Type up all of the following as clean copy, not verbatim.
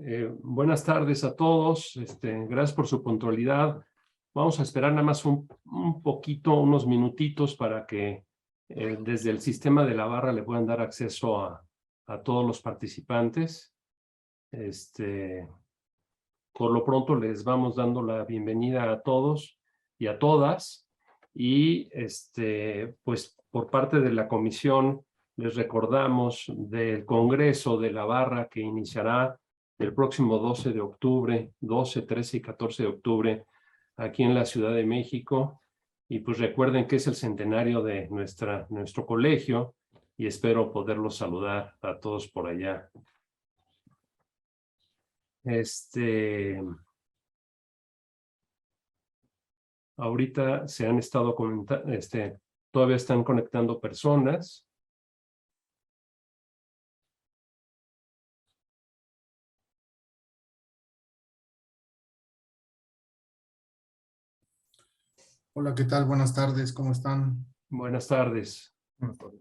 Buenas tardes a todos. Gracias por su puntualidad. Vamos a esperar nada más un poquito, unos minutitos para que desde el sistema de la barra le puedan dar acceso a todos los participantes. Por lo pronto les vamos dando la bienvenida a todos y a todas. Y pues por parte de la comisión les recordamos del Congreso de la Barra que iniciará el próximo 12 de octubre, 12, 13 y 14 de octubre, aquí en la Ciudad de México. Y pues recuerden que es el centenario de nuestro colegio y espero poderlos saludar a todos por allá. Ahorita se han estado comentando, todavía están conectando personas. Hola, ¿qué tal? Buenas tardes, ¿cómo están? Buenas tardes. Buenas tardes.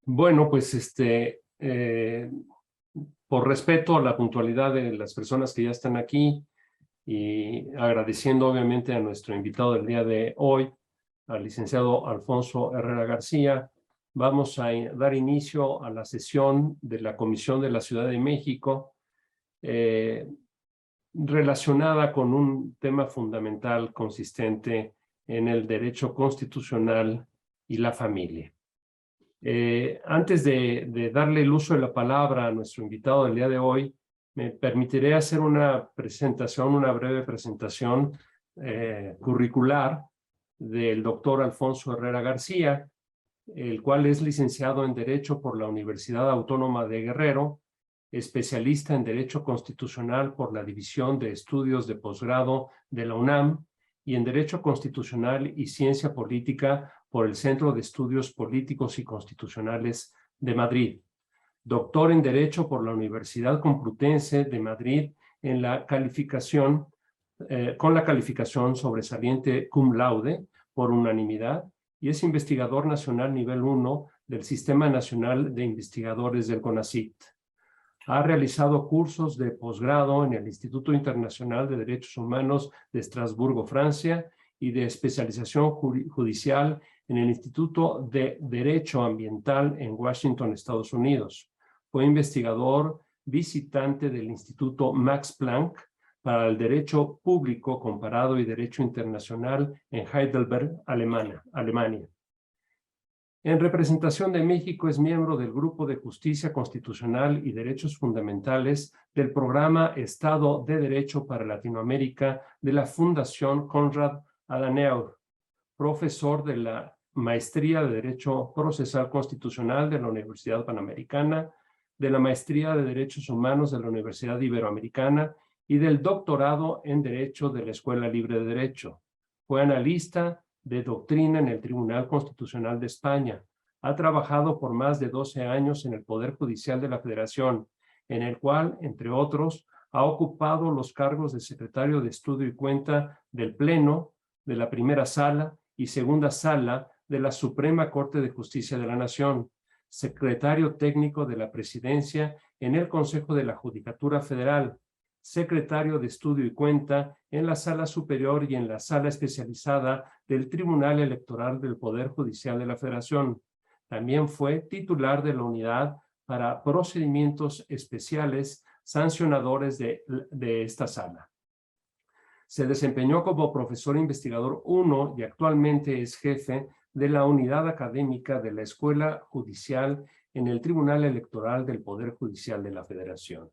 Bueno, pues por respeto a la puntualidad de las personas que ya están aquí y agradeciendo obviamente a nuestro invitado del día de hoy, al licenciado Alfonso Herrera García, vamos a dar inicio a la sesión de la Comisión de la Ciudad de México relacionada con un tema fundamental consistente en el derecho constitucional y la familia. Antes de darle el uso de la palabra a nuestro invitado del día de hoy, me permitiré hacer una breve presentación curricular del doctor Alfonso Herrera García, el cual es licenciado en Derecho por la Universidad Autónoma de Guerrero, especialista en Derecho Constitucional por la División de Estudios de Posgrado de la UNAM y en Derecho Constitucional y Ciencia Política por el Centro de Estudios Políticos y Constitucionales de Madrid. Doctor en Derecho por la Universidad Complutense de Madrid en la calificación, con la calificación sobresaliente cum laude por unanimidad, y es investigador nacional nivel 1 del Sistema Nacional de Investigadores del CONACYT. Ha realizado cursos de posgrado en el Instituto Internacional de Derechos Humanos de Estrasburgo, Francia, y de especialización judicial en el Instituto de Derecho Ambiental en Washington, Estados Unidos. Fue investigador visitante del Instituto Max Planck para el Derecho Público Comparado y Derecho Internacional en Heidelberg, Alemania. En representación de México es miembro del Grupo de Justicia Constitucional y Derechos Fundamentales del Programa Estado de Derecho para Latinoamérica de la Fundación Konrad Adenauer, profesor de la Maestría de Derecho Procesal Constitucional de la Universidad Panamericana, de la Maestría de Derechos Humanos de la Universidad Iberoamericana y del Doctorado en Derecho de la Escuela Libre de Derecho. Fue analista de doctrina en el Tribunal Constitucional de España. Ha trabajado por más de 12 años en el Poder Judicial de la Federación, en el cual, entre otros, ha ocupado los cargos de secretario de Estudio y Cuenta del Pleno, de la Primera Sala y Segunda Sala de la Suprema Corte de Justicia de la Nación, secretario técnico de la Presidencia en el Consejo de la Judicatura Federal, secretario de Estudio y Cuenta en la Sala Superior y en la Sala Especializada del Tribunal Electoral del Poder Judicial de la Federación. También fue titular de la Unidad para Procedimientos Especiales Sancionadores de esta sala. Se desempeñó como profesor investigador 1 y actualmente es jefe de la unidad académica de la Escuela Judicial en el Tribunal Electoral del Poder Judicial de la Federación.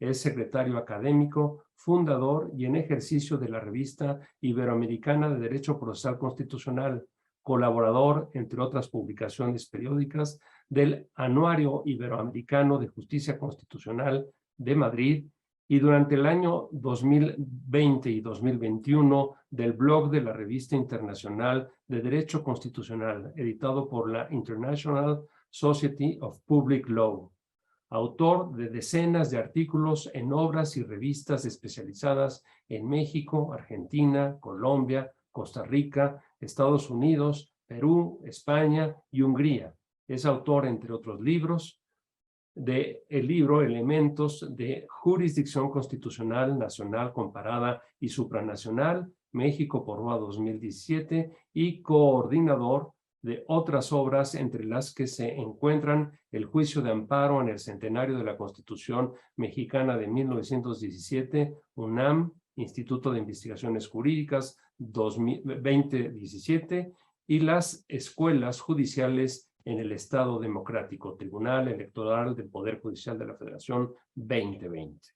Es secretario académico, fundador y en ejercicio de la Revista Iberoamericana de Derecho Procesal Constitucional, colaborador, entre otras publicaciones periódicas, del Anuario Iberoamericano de Justicia Constitucional de Madrid y durante el año 2020 y 2021 del blog de la Revista Internacional de Derecho Constitucional, editado por la International Society of Public Law. Autor de decenas de artículos en obras y revistas especializadas en México, Argentina, Colombia, Costa Rica, Estados Unidos, Perú, España y Hungría. Es autor, entre otros libros, del libro Elementos de Jurisdicción Constitucional Nacional Comparada y Supranacional, México por ROA 2017, y coordinador de otras obras, entre las que se encuentran el Juicio de Amparo en el Centenario de la Constitución Mexicana de 1917, UNAM, Instituto de Investigaciones Jurídicas 2017, y las escuelas judiciales en el Estado Democrático, Tribunal Electoral del Poder Judicial de la Federación 2020.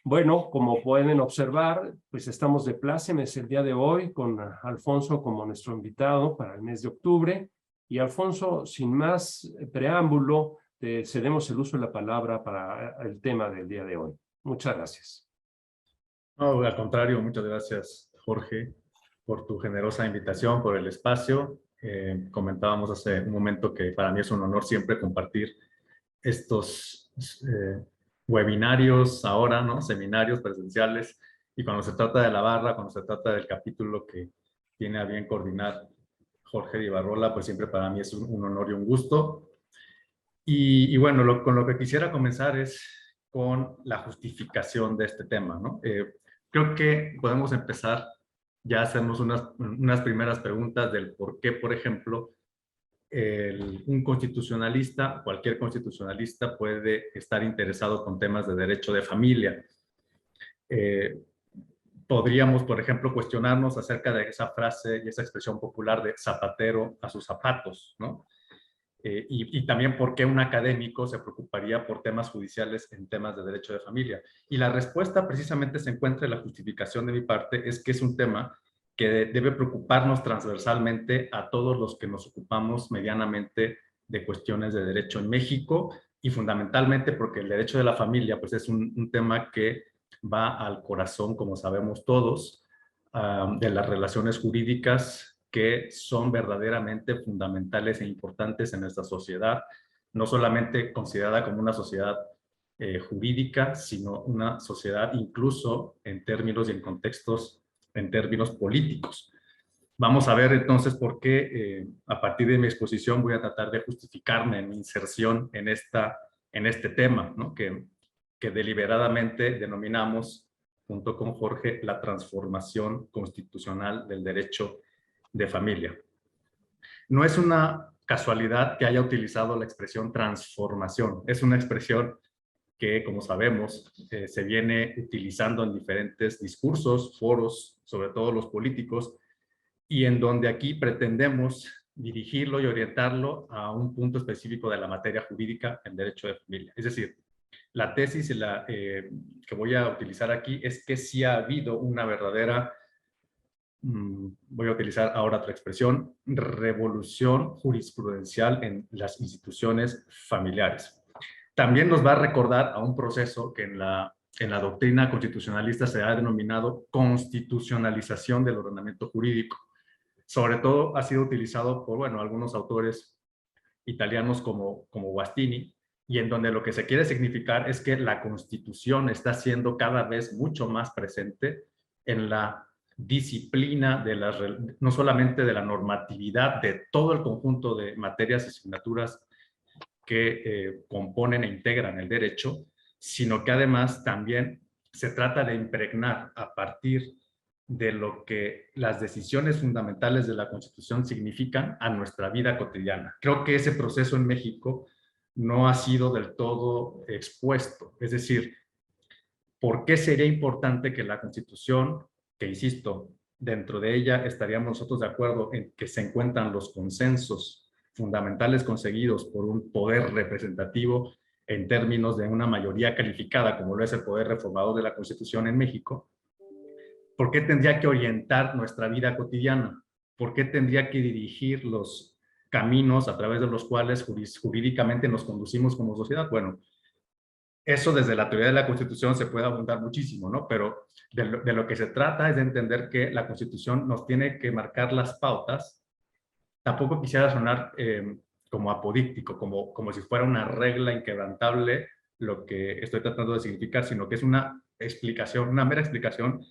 Bueno, como pueden observar, pues estamos de plácemes el día de hoy con Alfonso como nuestro invitado para el mes de octubre. Y Alfonso, sin más preámbulo, te cedemos el uso de la palabra para el tema del día de hoy. Muchas gracias. No, al contrario, muchas gracias, Jorge, por tu generosa invitación, por el espacio. Comentábamos hace un momento que para mí es un honor siempre compartir estos webinarios ahora, ¿no? Seminarios presenciales, y cuando se trata de la barra, cuando se trata del capítulo que tiene a bien coordinar Jorge de Ibarrola, pues siempre para mí es un honor y un gusto. Y bueno, con lo que quisiera comenzar es con la justificación de este tema, ¿no? Creo que podemos empezar ya a hacernos unas primeras preguntas del por qué, por ejemplo, un constitucionalista, cualquier constitucionalista puede estar interesado con temas de derecho de familia. Podríamos, por ejemplo, cuestionarnos acerca de esa frase y esa expresión popular de zapatero a sus zapatos, ¿no? Y también por qué un académico se preocuparía por temas judiciales en temas de derecho de familia. Y la respuesta precisamente se encuentra en la justificación de mi parte, es que es un tema que debe preocuparnos transversalmente a todos los que nos ocupamos medianamente de cuestiones de derecho en México, y fundamentalmente porque el derecho de la familia pues es un tema que va al corazón, como sabemos todos, de las relaciones jurídicas que son verdaderamente fundamentales e importantes en nuestra sociedad, no solamente considerada como una sociedad jurídica, sino una sociedad incluso en términos y en contextos, en términos políticos. Vamos a ver entonces por qué, a partir de mi exposición, voy a tratar de justificarme en mi inserción en este tema, ¿no? que deliberadamente denominamos, junto con Jorge, la transformación constitucional del derecho de familia. No es una casualidad que haya utilizado la expresión transformación. Es una expresión que, como sabemos, se viene utilizando en diferentes discursos, foros, sobre todo los políticos, y en donde aquí pretendemos dirigirlo y orientarlo a un punto específico de la materia jurídica, el derecho de familia. Es decir, la tesis que voy a utilizar aquí es que sí ha habido una verdadera, voy a utilizar ahora otra expresión, revolución jurisprudencial en las instituciones familiares. También nos va a recordar a un proceso que en la doctrina constitucionalista se ha denominado constitucionalización del ordenamiento jurídico. Sobre todo ha sido utilizado por, bueno, algunos autores italianos como Guastini, y en donde lo que se quiere significar es que la Constitución está siendo cada vez mucho más presente en la disciplina no solamente de la normatividad de todo el conjunto de materias y asignaturas que componen e integran el derecho, sino que además también se trata de impregnar a partir de lo que las decisiones fundamentales de la Constitución significan a nuestra vida cotidiana. Creo que ese proceso en México no ha sido del todo expuesto. Es decir, ¿por qué sería importante que la Constitución, que insisto, dentro de ella estaríamos nosotros de acuerdo en que se encuentran los consensos fundamentales conseguidos por un poder representativo en términos de una mayoría calificada, como lo es el poder reformador de la Constitución en México? ¿Por qué tendría que orientar nuestra vida cotidiana? ¿Por qué tendría que dirigir los caminos a través de los cuales jurídicamente nos conducimos como sociedad? Bueno, Eso desde la teoría de la Constitución se puede abundar muchísimo, ¿no? Pero de lo que se trata es de entender que la Constitución nos tiene que marcar las pautas. Tampoco quisiera sonar como apodíctico, como si fuera una regla inquebrantable lo que estoy tratando de significar, sino que es una explicación, una mera explicación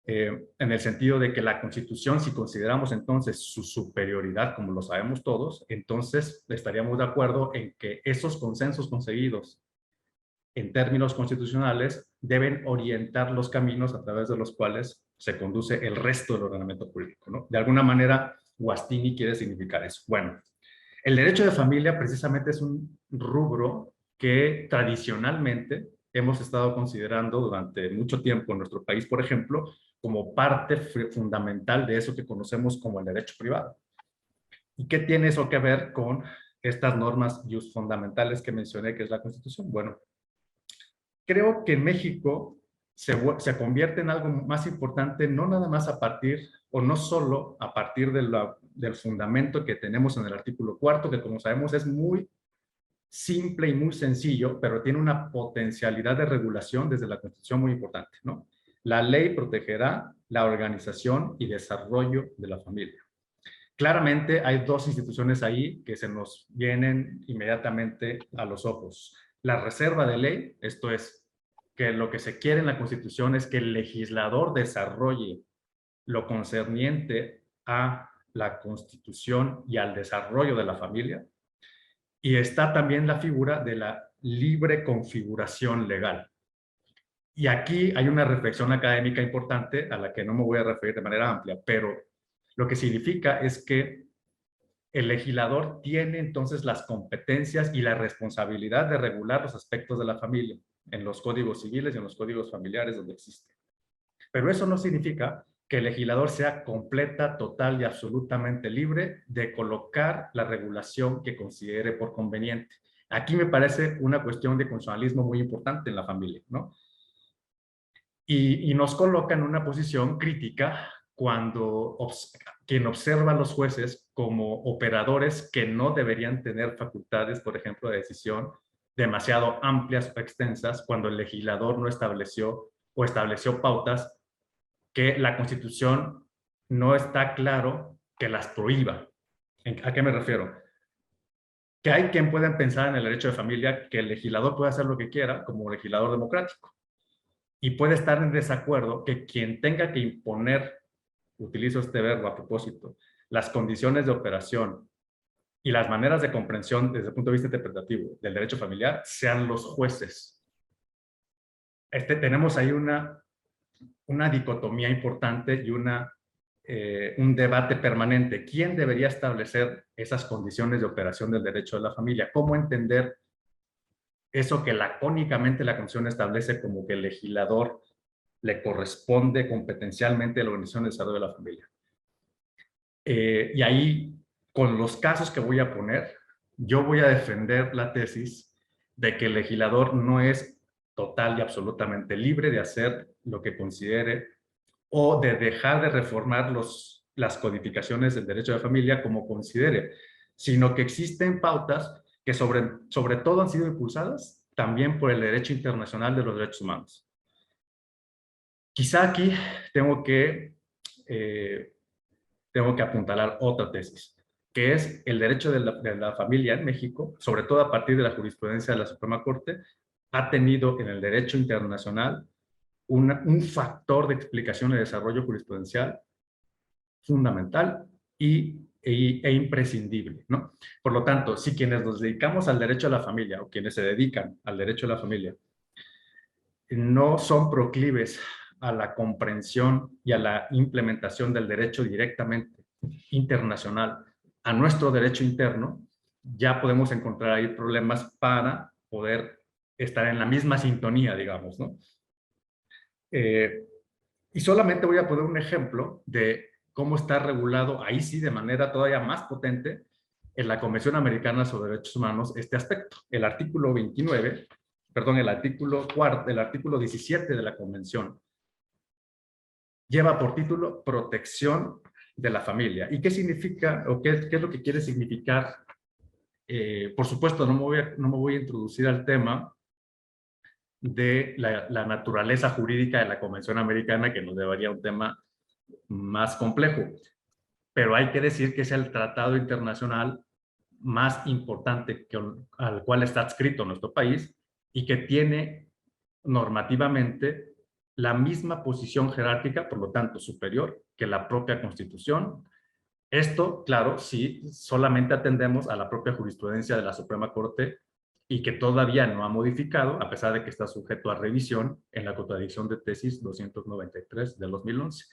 en el sentido de que la Constitución, si consideramos entonces su superioridad, como lo sabemos todos, entonces estaríamos de acuerdo en que esos consensos conseguidos en términos constitucionales deben orientar los caminos a través de los cuales se conduce el resto del ordenamiento jurídico, ¿no? De alguna manera, Guastini quiere significar eso. Bueno, el derecho de familia precisamente es un rubro que tradicionalmente hemos estado considerando durante mucho tiempo en nuestro país, por ejemplo, como parte fundamental de eso que conocemos como el derecho privado. ¿Y qué tiene eso que ver con estas normas fundamentales que mencioné, que es la Constitución? Bueno, creo que en México se convierte en algo más importante, no nada más a partir, o no solo a partir del fundamento que tenemos en el artículo 4, que como sabemos es muy simple y muy sencillo, pero tiene una potencialidad de regulación desde la Constitución muy importante, ¿no? La ley protegerá la organización y desarrollo de la familia. Claramente hay dos instituciones ahí que se nos vienen inmediatamente a los ojos. La reserva de ley, esto es, que lo que se quiere en la Constitución es que el legislador desarrolle lo concerniente a la Constitución y al desarrollo de la familia. Y está también la figura de la libre configuración legal. Y aquí hay una reflexión académica importante a la que no me voy a referir de manera amplia, pero lo que significa es que el legislador tiene entonces las competencias y la responsabilidad de regular los aspectos de la familia en los códigos civiles y en los códigos familiares donde existe. Pero eso no significa que el legislador sea completa, total y absolutamente libre de colocar la regulación que considere por conveniente. Aquí me parece una cuestión de constitucionalismo muy importante en la familia, ¿no? Y nos coloca en una posición crítica cuando quien observa a los jueces como operadores que no deberían tener facultades, por ejemplo, de decisión demasiado amplias o extensas, cuando el legislador no estableció o estableció pautas que la Constitución no está claro que las prohíba. ¿A qué me refiero? Que hay quien pueda pensar en el derecho de familia que el legislador puede hacer lo que quiera como legislador democrático. Y puede estar en desacuerdo que quien tenga que imponer, utilizo este verbo a propósito, las condiciones de operación y las maneras de comprensión desde el punto de vista interpretativo del derecho familiar sean los jueces. Tenemos ahí una dicotomía importante y un debate permanente. ¿Quién debería establecer esas condiciones de operación del derecho de la familia? ¿Cómo entender eso que lacónicamente la Constitución establece como que el legislador le corresponde competencialmente a la organización de desarrollo de la familia? Y ahí, con los casos que voy a poner, yo voy a defender la tesis de que el legislador no es total y absolutamente libre de hacer lo que considere o de dejar de reformar las codificaciones del derecho de familia como considere, sino que existen pautas que sobre todo han sido impulsadas también por el derecho internacional de los derechos humanos. Quizá aquí tengo que apuntalar otra tesis, que es el derecho de la familia en México, sobre todo a partir de la jurisprudencia de la Suprema Corte, ha tenido en el derecho internacional un factor de explicación y desarrollo jurisprudencial fundamental e imprescindible, ¿no? Por lo tanto, si quienes nos dedicamos al derecho a la familia o quienes se dedican al derecho a la familia no son proclives a la comprensión y a la implementación del derecho directamente internacional a nuestro derecho interno, ya podemos encontrar ahí problemas para poder estar en la misma sintonía, digamos, ¿no? Y solamente voy a poner un ejemplo de cómo está regulado, ahí sí, de manera todavía más potente, en la Convención Americana sobre Derechos Humanos, este aspecto. El artículo 29, perdón, el artículo 17 de la Convención lleva por título Protección de la Familia. ¿Y qué significa, o qué es lo que quiere significar? Por supuesto, no me voy a introducir al tema de la naturaleza jurídica de la Convención Americana, que nos llevaría a un tema más complejo. Pero hay que decir que es el tratado internacional más importante al cual está adscrito nuestro país y que tiene normativamente la misma posición jerárquica, por lo tanto superior que la propia Constitución. Esto, claro, si solamente atendemos a la propia jurisprudencia de la Suprema Corte y que todavía no ha modificado, a pesar de que está sujeto a revisión en la contradicción de tesis 293 del 2011.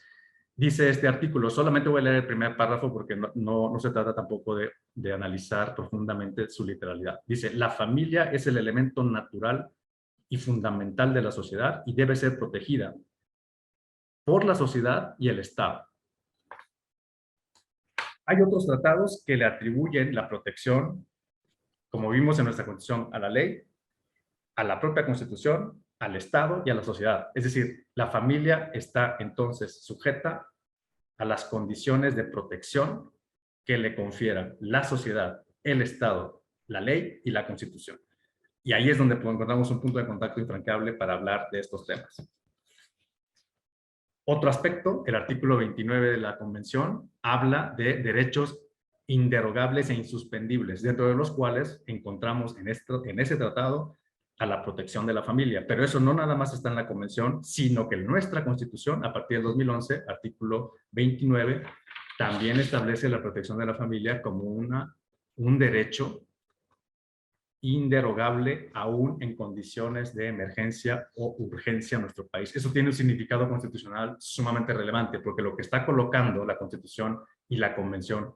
Dice este artículo, solamente voy a leer el primer párrafo porque no se trata tampoco de analizar profundamente su literalidad. Dice, la familia es el elemento natural y fundamental de la sociedad y debe ser protegida por la sociedad y el Estado. Hay otros tratados que le atribuyen la protección, como vimos en nuestra Constitución, a la ley, a la propia Constitución, al Estado y a la sociedad. Es decir, la familia está entonces sujeta a las condiciones de protección que le confieran la sociedad, el Estado, la ley y la Constitución. Y ahí es donde encontramos un punto de contacto infranqueable para hablar de estos temas. Otro aspecto, el artículo 29 de la Convención, habla de derechos inderogables e insuspendibles, dentro de los cuales encontramos en ese tratado a la protección de la familia. Pero eso no nada más está en la Convención, sino que nuestra Constitución, a partir del 2011, artículo 29, también establece la protección de la familia como un derecho inderogable aún en condiciones de emergencia o urgencia en nuestro país. Eso tiene un significado constitucional sumamente relevante, porque lo que está colocando la Constitución y la Convención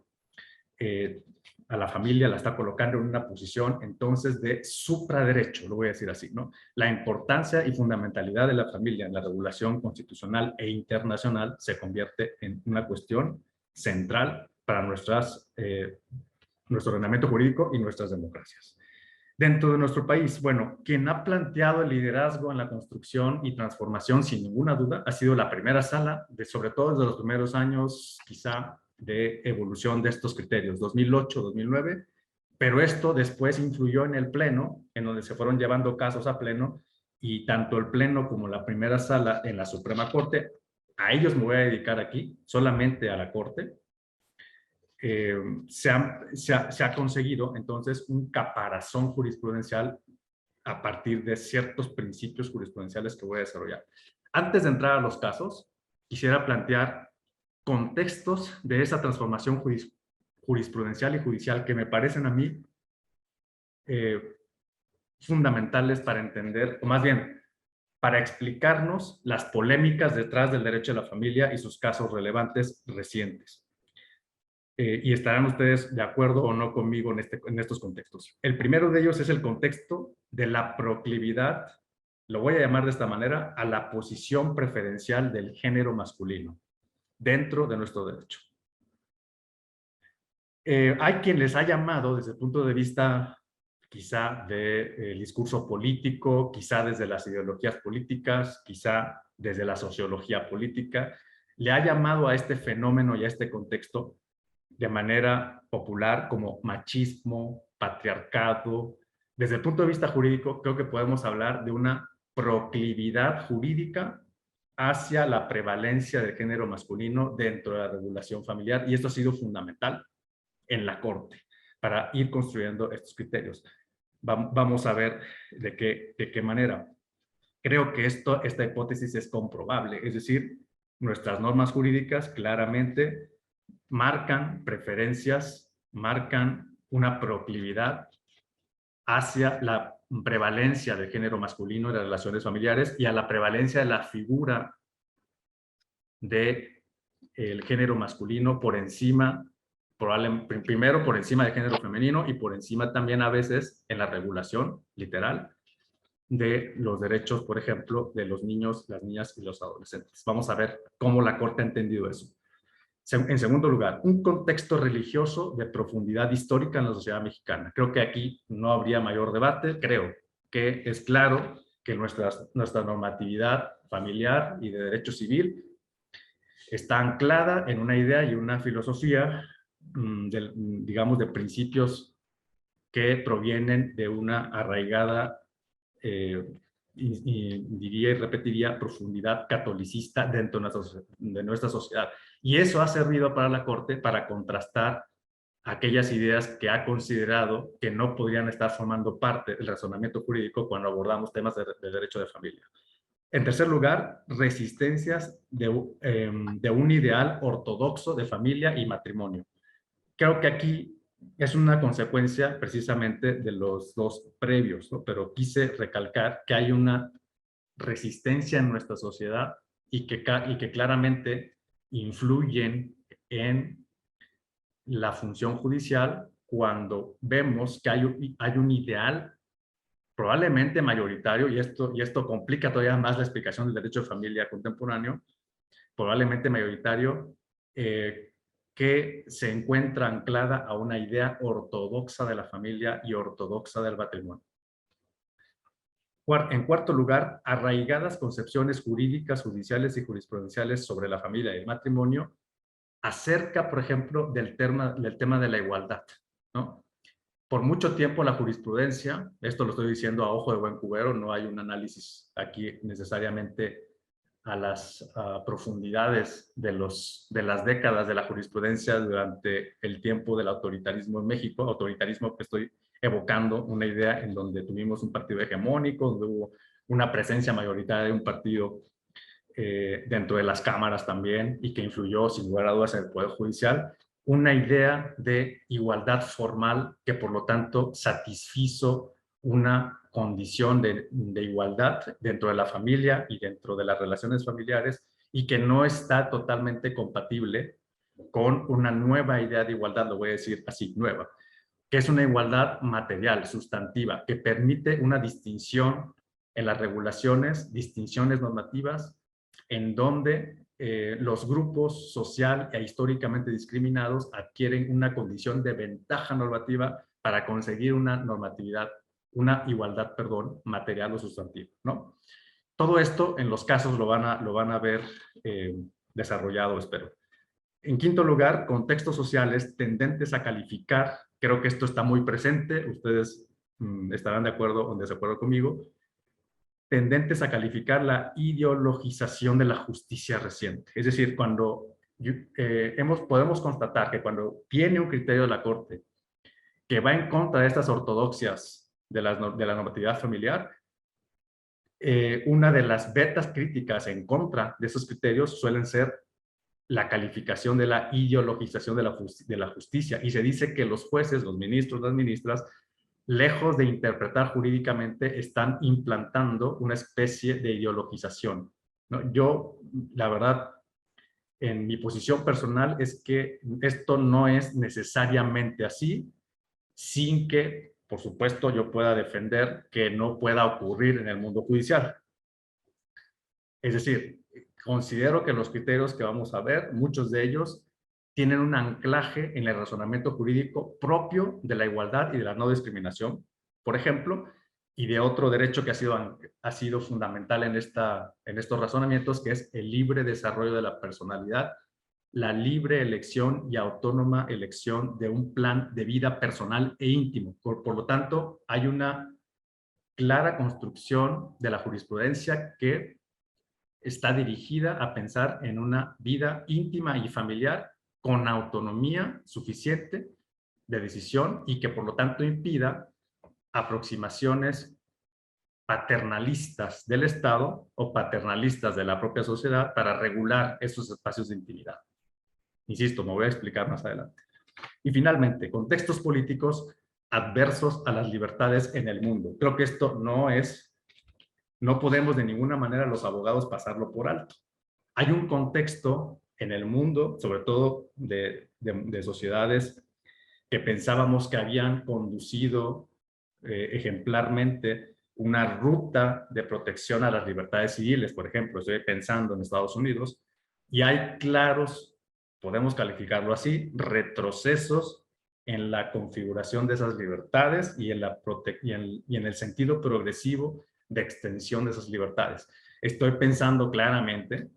a la familia la está colocando en una posición entonces de supraderecho, lo voy a decir así, ¿no? La importancia y fundamentalidad de la familia en la regulación constitucional e internacional se convierte en una cuestión central para nuestro ordenamiento jurídico y nuestras democracias. Dentro de nuestro país, bueno, quien ha planteado el liderazgo en la construcción y transformación, sin ninguna duda, ha sido la primera sala, sobre todo desde los primeros años, quizá, de evolución de estos criterios, 2008, 2009, pero esto después influyó en el Pleno, en donde se fueron llevando casos a Pleno, y tanto el Pleno como la primera sala en la Suprema Corte, a ellos me voy a dedicar aquí, solamente a la Corte, se ha conseguido entonces un caparazón jurisprudencial a partir de ciertos principios jurisprudenciales que voy a desarrollar. Antes de entrar a los casos, quisiera plantear contextos de esa transformación jurisprudencial y judicial que me parecen a mí fundamentales para entender, o más bien, para explicarnos las polémicas detrás del derecho a la familia y sus casos relevantes recientes. Y estarán ustedes de acuerdo o no conmigo en estos contextos. El primero de ellos es el contexto de la proclividad, lo voy a llamar de esta manera, a la posición preferencial del género masculino dentro de nuestro derecho. Hay quien les ha llamado desde el punto de vista quizá del discurso político, quizá desde las ideologías políticas, quizá desde la sociología política, le ha llamado a este fenómeno y a este contexto de manera popular como machismo, patriarcado. Desde el punto de vista jurídico, creo que podemos hablar de una proclividad jurídica hacia la prevalencia del género masculino dentro de la regulación familiar, y esto ha sido fundamental en la Corte para ir construyendo estos criterios. Vamos a ver de qué manera. Creo que esta hipótesis es comprobable, es decir, nuestras normas jurídicas claramente marcan preferencias, marcan una proclividad hacia la prevalencia del género masculino en las relaciones familiares y a la prevalencia de la figura del género masculino por encima, primero por encima del género femenino y por encima también a veces en la regulación literal de los derechos, por ejemplo, de los niños, las niñas y los adolescentes. Vamos a ver cómo la Corte ha entendido eso. En segundo lugar, un contexto religioso de profundidad histórica en la sociedad mexicana. Creo que aquí no habría mayor debate. Creo que es claro que nuestra normatividad familiar y de derecho civil está anclada en una idea y una filosofía, digamos, de principios que provienen de una arraigada y diría y repetiría, profundidad catolicista dentro de nuestra sociedad. Y eso ha servido para la Corte para contrastar aquellas ideas que ha considerado que no podrían estar formando parte del razonamiento jurídico cuando abordamos temas de derecho de familia. En tercer lugar, resistencias de un ideal ortodoxo de familia y matrimonio. Creo que aquí es una consecuencia precisamente de los dos previos, ¿no? Pero quise recalcar que hay una resistencia en nuestra sociedad y que claramente influyen en la función judicial cuando vemos que hay un ideal probablemente mayoritario, y esto complica todavía más la explicación del derecho de familia contemporáneo, probablemente mayoritario, que se encuentra anclada a una idea ortodoxa de la familia y ortodoxa del matrimonio. En cuarto lugar, arraigadas concepciones jurídicas, judiciales y jurisprudenciales sobre la familia y el matrimonio, acerca, por ejemplo, del tema de la igualdad, ¿no? Por mucho tiempo la jurisprudencia, esto lo estoy diciendo a ojo de buen cubero, no hay un análisis aquí necesariamente a las profundidades de las décadas de la jurisprudencia durante el tiempo del autoritarismo en México, autoritarismo que estoy evocando una idea en donde tuvimos un partido hegemónico, donde hubo una presencia mayoritaria de un partido dentro de las cámaras también, y que influyó sin lugar a dudas en el Poder Judicial, una idea de igualdad formal que por lo tanto satisfizo una condición de igualdad dentro de la familia y dentro de las relaciones familiares, y que no está totalmente compatible con una nueva idea de igualdad, lo voy a decir así, nueva, que es una igualdad material, sustantiva, que permite una distinción en las regulaciones, distinciones normativas, en donde los grupos social e históricamente discriminados adquieren una condición de ventaja normativa para conseguir una igualdad, material o sustantiva, ¿no? Todo esto en los casos lo van a ver desarrollado, espero. En quinto lugar, contextos sociales tendentes a calificar, creo que esto está muy presente, ustedes estarán de acuerdo o en desacuerdo conmigo, tendentes a calificar la ideologización de la justicia reciente. Es decir, cuando podemos constatar que cuando viene un criterio de la Corte que va en contra de estas ortodoxias de la normatividad familiar, una de las vetas críticas en contra de esos criterios suelen ser la calificación de la ideologización de la justicia. Y se dice que los jueces, los ministros, las ministras, lejos de interpretar jurídicamente, están implantando una especie de ideologización, ¿no? Yo, la verdad, en mi posición personal es que esto no es necesariamente así, sin que, por supuesto, yo pueda defender que no pueda ocurrir en el mundo judicial. Es decir, considero que los criterios que vamos a ver, muchos de ellos tienen un anclaje en el razonamiento jurídico propio de la igualdad y de la no discriminación, por ejemplo, y de otro derecho que ha sido fundamental en estos razonamientos, que es el libre desarrollo de la personalidad, la libre elección y autónoma elección de un plan de vida personal e íntimo. Por lo tanto, hay una clara construcción de la jurisprudencia que está dirigida a pensar en una vida íntima y familiar con autonomía suficiente de decisión y que por lo tanto impida aproximaciones paternalistas del Estado o paternalistas de la propia sociedad para regular esos espacios de intimidad. Insisto, me voy a explicar más adelante. Y finalmente, contextos políticos adversos a las libertades en el mundo. Creo que esto no podemos de ninguna manera los abogados pasarlo por alto. Hay un contexto en el mundo, sobre todo de sociedades que pensábamos que habían conducido ejemplarmente una ruta de protección a las libertades civiles. Por ejemplo, estoy pensando en Estados Unidos, y hay claros, podemos calificarlo así, retrocesos en la configuración de esas libertades y en el sentido progresivo de extensión de esas libertades. Estoy pensando claramente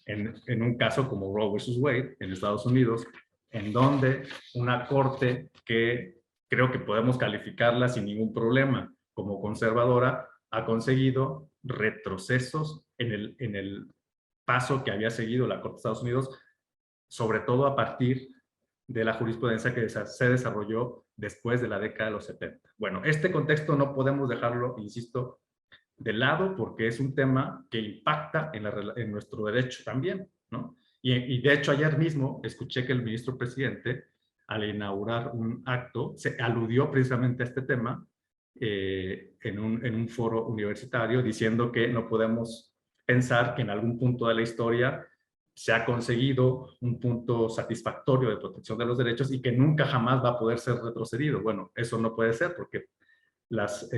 en un caso como Roe versus Wade en Estados Unidos, en donde una corte que creo que podemos calificarla sin ningún problema como conservadora, ha conseguido retrocesos en el paso que había seguido la Corte de Estados Unidos, sobre todo a partir de la jurisprudencia que se desarrolló después de la década de los 70. Bueno, este contexto no podemos dejarlo, insisto, de lado, porque es un tema que impacta en nuestro derecho también, ¿no? Y de hecho ayer mismo escuché que el ministro presidente, al inaugurar un acto, se aludió precisamente a este tema en un foro universitario, diciendo que no podemos pensar que en algún punto de la historia se ha conseguido un punto satisfactorio de protección de los derechos y que nunca jamás va a poder ser retrocedido. Bueno, eso no puede ser, porque las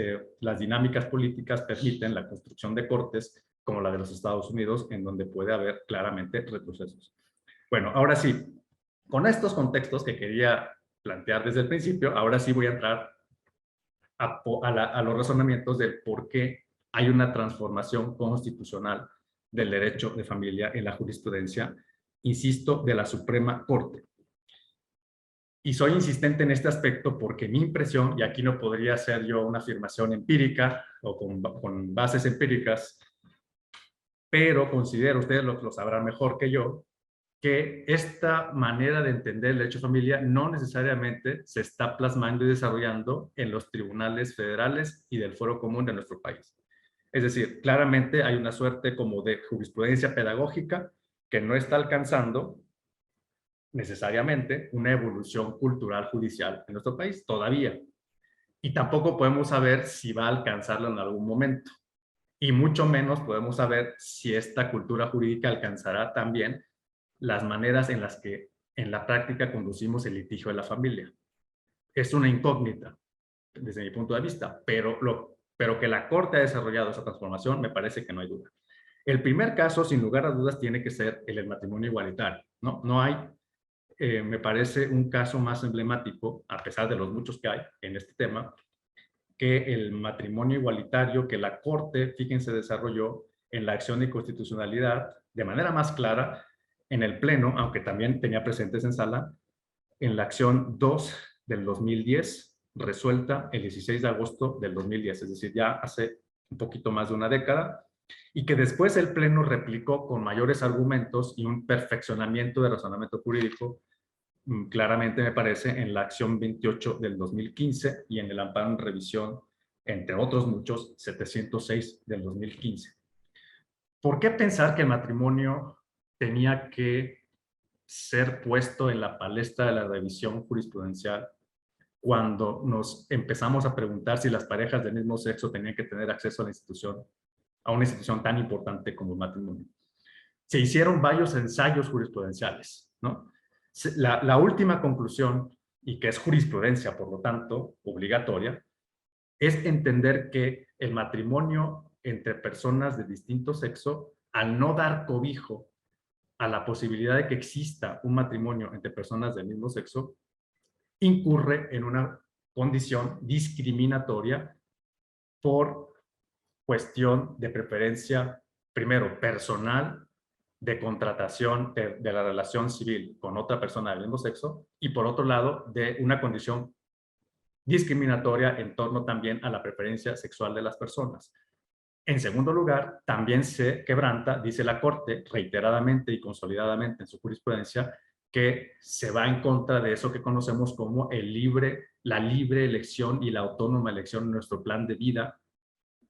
dinámicas políticas permiten la construcción de cortes como la de los Estados Unidos, en donde puede haber claramente retrocesos. Bueno, ahora sí, con estos contextos que quería plantear desde el principio, ahora sí voy a entrar a los razonamientos de por qué hay una transformación constitucional del derecho de familia en la jurisprudencia, insisto, de la Suprema Corte. Y soy insistente en este aspecto porque mi impresión, y aquí no podría ser yo una afirmación empírica o con bases empíricas, pero considero, ustedes lo sabrán mejor que yo, que esta manera de entender el derecho de familia no necesariamente se está plasmando y desarrollando en los tribunales federales y del Fuero Común de nuestro país. Es decir, claramente hay una suerte como de jurisprudencia pedagógica que no está alcanzando necesariamente una evolución cultural judicial en nuestro país todavía. Y tampoco podemos saber si va a alcanzarlo en algún momento. Y mucho menos podemos saber si esta cultura jurídica alcanzará también las maneras en las que en la práctica conducimos el litigio de la familia. Es una incógnita desde mi punto de vista, pero que la Corte ha desarrollado esa transformación, me parece que no hay duda. El primer caso, sin lugar a dudas, tiene que ser el del matrimonio igualitario. No hay, me parece, un caso más emblemático, a pesar de los muchos que hay en este tema, que el matrimonio igualitario que la Corte, fíjense, desarrolló en la acción de inconstitucionalidad de manera más clara en el Pleno, aunque también tenía presentes en sala, en la acción 2 del 2010, resuelta el 16 de agosto del 2010, es decir, ya hace un poquito más de una década, y que después el Pleno replicó con mayores argumentos y un perfeccionamiento de razonamiento jurídico, claramente me parece, en la acción 28 del 2015 y en el amparo en revisión, entre otros muchos, 706 del 2015. ¿Por qué pensar que el matrimonio tenía que ser puesto en la palestra de la revisión jurisprudencial cuando nos empezamos a preguntar si las parejas del mismo sexo tenían que tener acceso a una institución tan importante como el matrimonio? Se hicieron varios ensayos jurisprudenciales, ¿no? La última conclusión, y que es jurisprudencia, por lo tanto, obligatoria, es entender que el matrimonio entre personas de distinto sexo, al no dar cobijo a la posibilidad de que exista un matrimonio entre personas del mismo sexo, incurre en una condición discriminatoria por cuestión de preferencia, primero, personal, de contratación de la relación civil con otra persona del mismo sexo, y por otro lado, de una condición discriminatoria en torno también a la preferencia sexual de las personas. En segundo lugar, también se quebranta, dice la Corte, reiteradamente y consolidadamente en su jurisprudencia, que se va en contra de eso que conocemos como la libre elección y la autónoma elección en nuestro plan de vida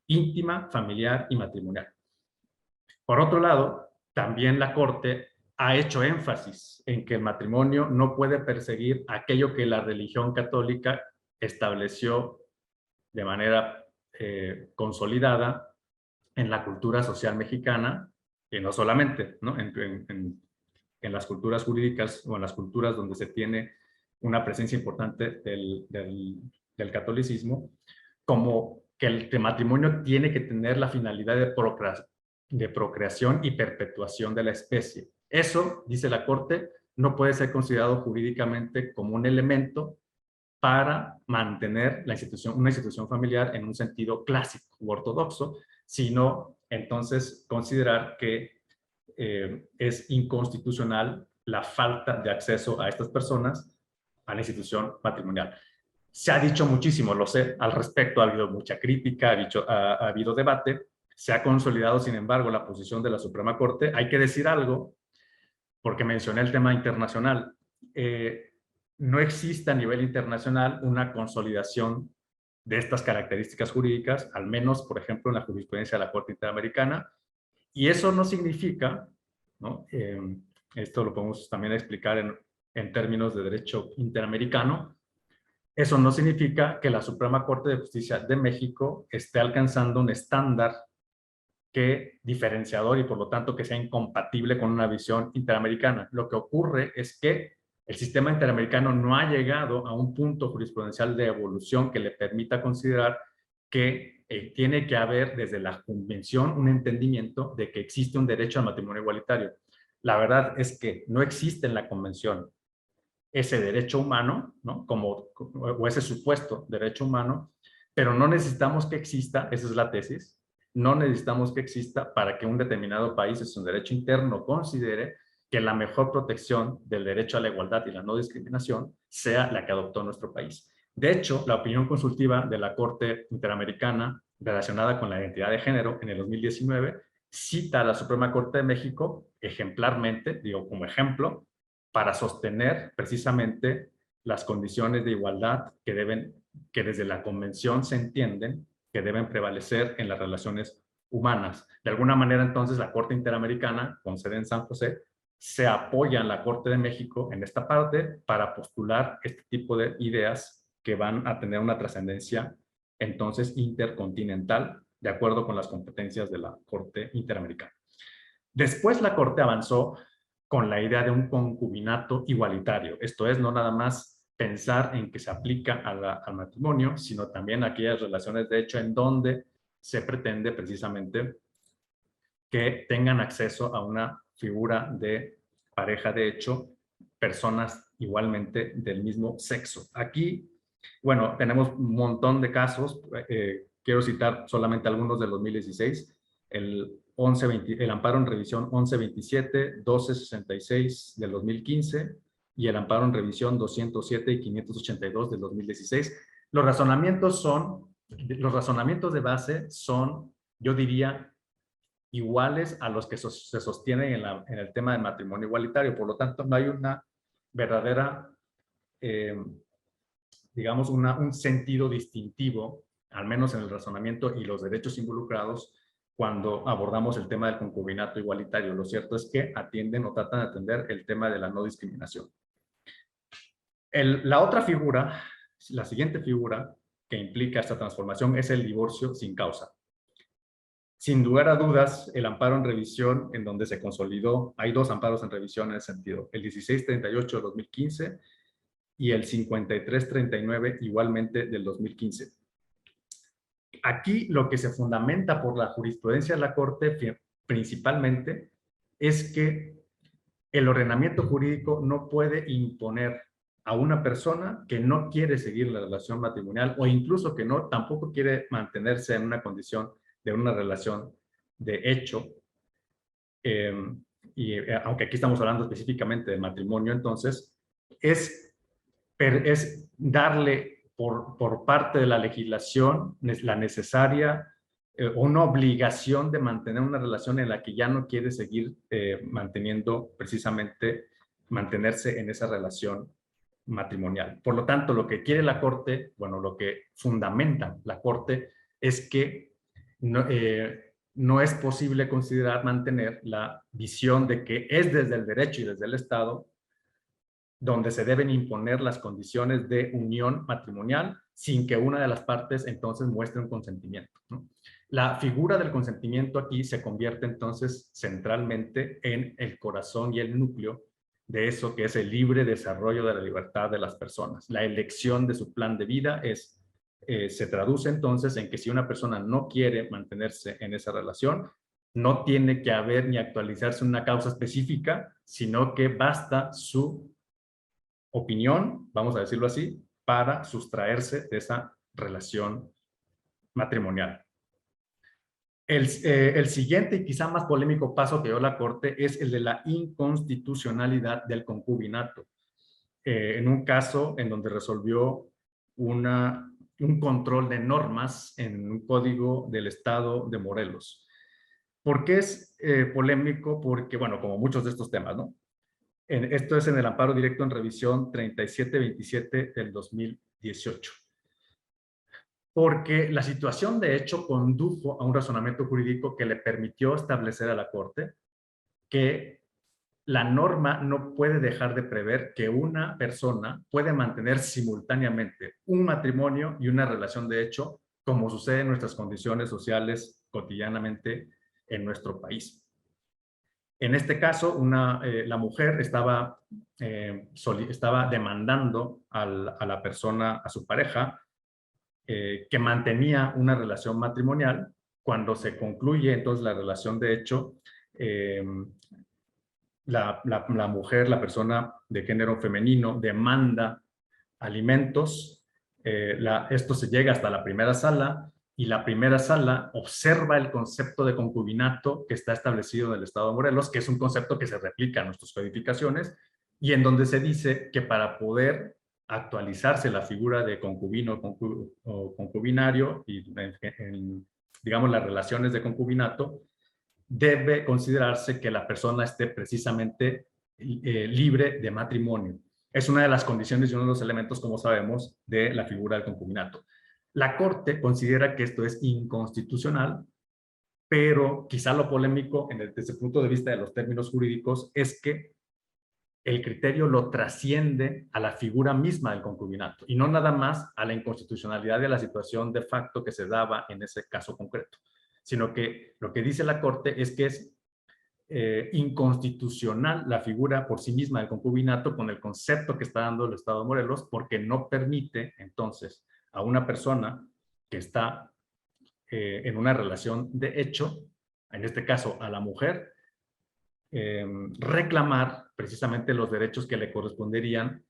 íntima, familiar y matrimonial. Por otro lado, también la Corte ha hecho énfasis en que el matrimonio no puede perseguir aquello que la religión católica estableció de manera consolidada en la cultura social mexicana, y no solamente, ¿no? En las culturas jurídicas o en las culturas donde se tiene una presencia importante del catolicismo, como que el matrimonio tiene que tener la finalidad de procreación y perpetuación de la especie. Eso, dice la Corte, no puede ser considerado jurídicamente como un elemento para mantener una institución familiar en un sentido clásico u ortodoxo, sino entonces considerar que es inconstitucional la falta de acceso a estas personas a la institución matrimonial. Se ha dicho muchísimo, lo sé, al respecto, ha habido mucha crítica, ha habido debate, Se ha consolidado, sin embargo, la posición de la Suprema Corte. Hay que decir algo, porque mencioné el tema internacional. No existe a nivel internacional una consolidación de estas características jurídicas, al menos, por ejemplo, en la jurisprudencia de la Corte Interamericana, y eso no significa, ¿no? Esto lo podemos también explicar en términos de derecho interamericano. Eso no significa que la Suprema Corte de Justicia de México esté alcanzando un estándar diferenciador y por lo tanto que sea incompatible con una visión interamericana. Lo que ocurre es que el sistema interamericano no ha llegado a un punto jurisprudencial de evolución que le permita considerar que tiene que haber desde la convención un entendimiento de que existe un derecho al matrimonio igualitario. La verdad es que no existe en la convención ese derecho humano, ¿no? O ese supuesto derecho humano, pero no necesitamos que exista, esa es la tesis, no necesitamos que exista para que un determinado país, es un derecho interno, considere que la mejor protección del derecho a la igualdad y la no discriminación sea la que adoptó nuestro país. De hecho, la opinión consultiva de la Corte Interamericana relacionada con la identidad de género en el 2019 cita a la Suprema Corte de México ejemplarmente, digo como ejemplo, para sostener precisamente las condiciones de igualdad que desde la Convención se entienden que deben prevalecer en las relaciones humanas. De alguna manera, entonces, la Corte Interamericana, con sede en San José, se apoya en la Corte de México en esta parte para postular este tipo de ideas que van a tener una trascendencia, entonces, intercontinental, de acuerdo con las competencias de la Corte Interamericana. Después la Corte avanzó con la idea de un concubinato igualitario. Esto es, no nada más pensar en que se aplica al matrimonio, sino también aquellas relaciones de hecho en donde se pretende precisamente que tengan acceso a una figura de pareja de hecho, personas igualmente del mismo sexo. Aquí, bueno, tenemos un montón de casos. Quiero citar solamente algunos del 2016. El amparo en revisión 1127, 1266 del 2015 y el amparo en revisión 207 y 582 del 2016. Los razonamientos de base son, yo diría, iguales a los que se sostienen en el tema del matrimonio igualitario. Por lo tanto, no hay una verdadera, digamos, un sentido distintivo, al menos en el razonamiento y los derechos involucrados, cuando abordamos el tema del concubinato igualitario. Lo cierto es que atienden o tratan de atender el tema de la no discriminación. La otra figura, la siguiente figura que implica esta transformación es el divorcio sin causa. Sin lugar a dudas, el amparo en revisión en donde se consolidó, hay dos amparos en revisión en ese sentido, el 1638 de 2015 y el 5339 igualmente del 2015. Aquí lo que se fundamenta por la jurisprudencia de la Corte principalmente es que el ordenamiento jurídico no puede imponer a una persona que no quiere seguir la relación matrimonial o incluso que tampoco quiere mantenerse en una condición de una relación de hecho, aunque aquí estamos hablando específicamente de matrimonio, entonces es darle por parte de la legislación la necesaria una obligación de mantener una relación en la que ya no quiere seguir mantenerse en esa relación matrimonial. Por lo tanto, lo que quiere la Corte, bueno, lo que fundamenta la Corte es que no es posible mantener la visión de que es desde el derecho y desde el Estado donde se deben imponer las condiciones de unión matrimonial sin que una de las partes entonces muestre un consentimiento, ¿no? La figura del consentimiento aquí se convierte entonces centralmente en el corazón y el núcleo de eso que es el libre desarrollo de la libertad de las personas. La elección de su plan de vida se traduce entonces en que si una persona no quiere mantenerse en esa relación, no tiene que haber ni actualizarse una causa específica, sino que basta su opinión, vamos a decirlo así, para sustraerse de esa relación matrimonial. El siguiente y quizá más polémico paso que dio la Corte es el de la inconstitucionalidad del concubinato. En un caso en donde resolvió un control de normas en un código del estado de Morelos. ¿Por qué es polémico? Porque, bueno, como muchos de estos temas, ¿no? Esto es en el amparo directo en revisión 3727 del 2018. Porque la situación de hecho condujo a un razonamiento jurídico que le permitió establecer a la Corte que la norma no puede dejar de prever que una persona puede mantener simultáneamente un matrimonio y una relación de hecho, como sucede en nuestras condiciones sociales cotidianamente en nuestro país. En este caso, la mujer estaba demandando a la persona, a su pareja, que mantenía una relación matrimonial. Cuando se concluye entonces la relación de hecho, la mujer, la persona de género femenino, demanda alimentos. Esto se llega hasta la primera sala y la primera sala observa el concepto de concubinato que está establecido en el Estado de Morelos, que es un concepto que se replica en nuestras codificaciones y en donde se dice que para poder actualizarse la figura de concubino o concubinario y digamos las relaciones de concubinato, debe considerarse que la persona esté precisamente libre de matrimonio. Es una de las condiciones y uno de los elementos, como sabemos, de la figura del concubinato. La Corte considera que esto es inconstitucional, pero quizá lo polémico desde el punto de vista de los términos jurídicos es que el criterio lo trasciende a la figura misma del concubinato y no nada más a la inconstitucionalidad de la situación de facto que se daba en ese caso concreto, sino que lo que dice la Corte es que es inconstitucional la figura por sí misma del concubinato con el concepto que está dando el Estado de Morelos, porque no permite entonces a una persona que está en una relación de hecho, en este caso a la mujer, reclamar precisamente los derechos que le corresponderían,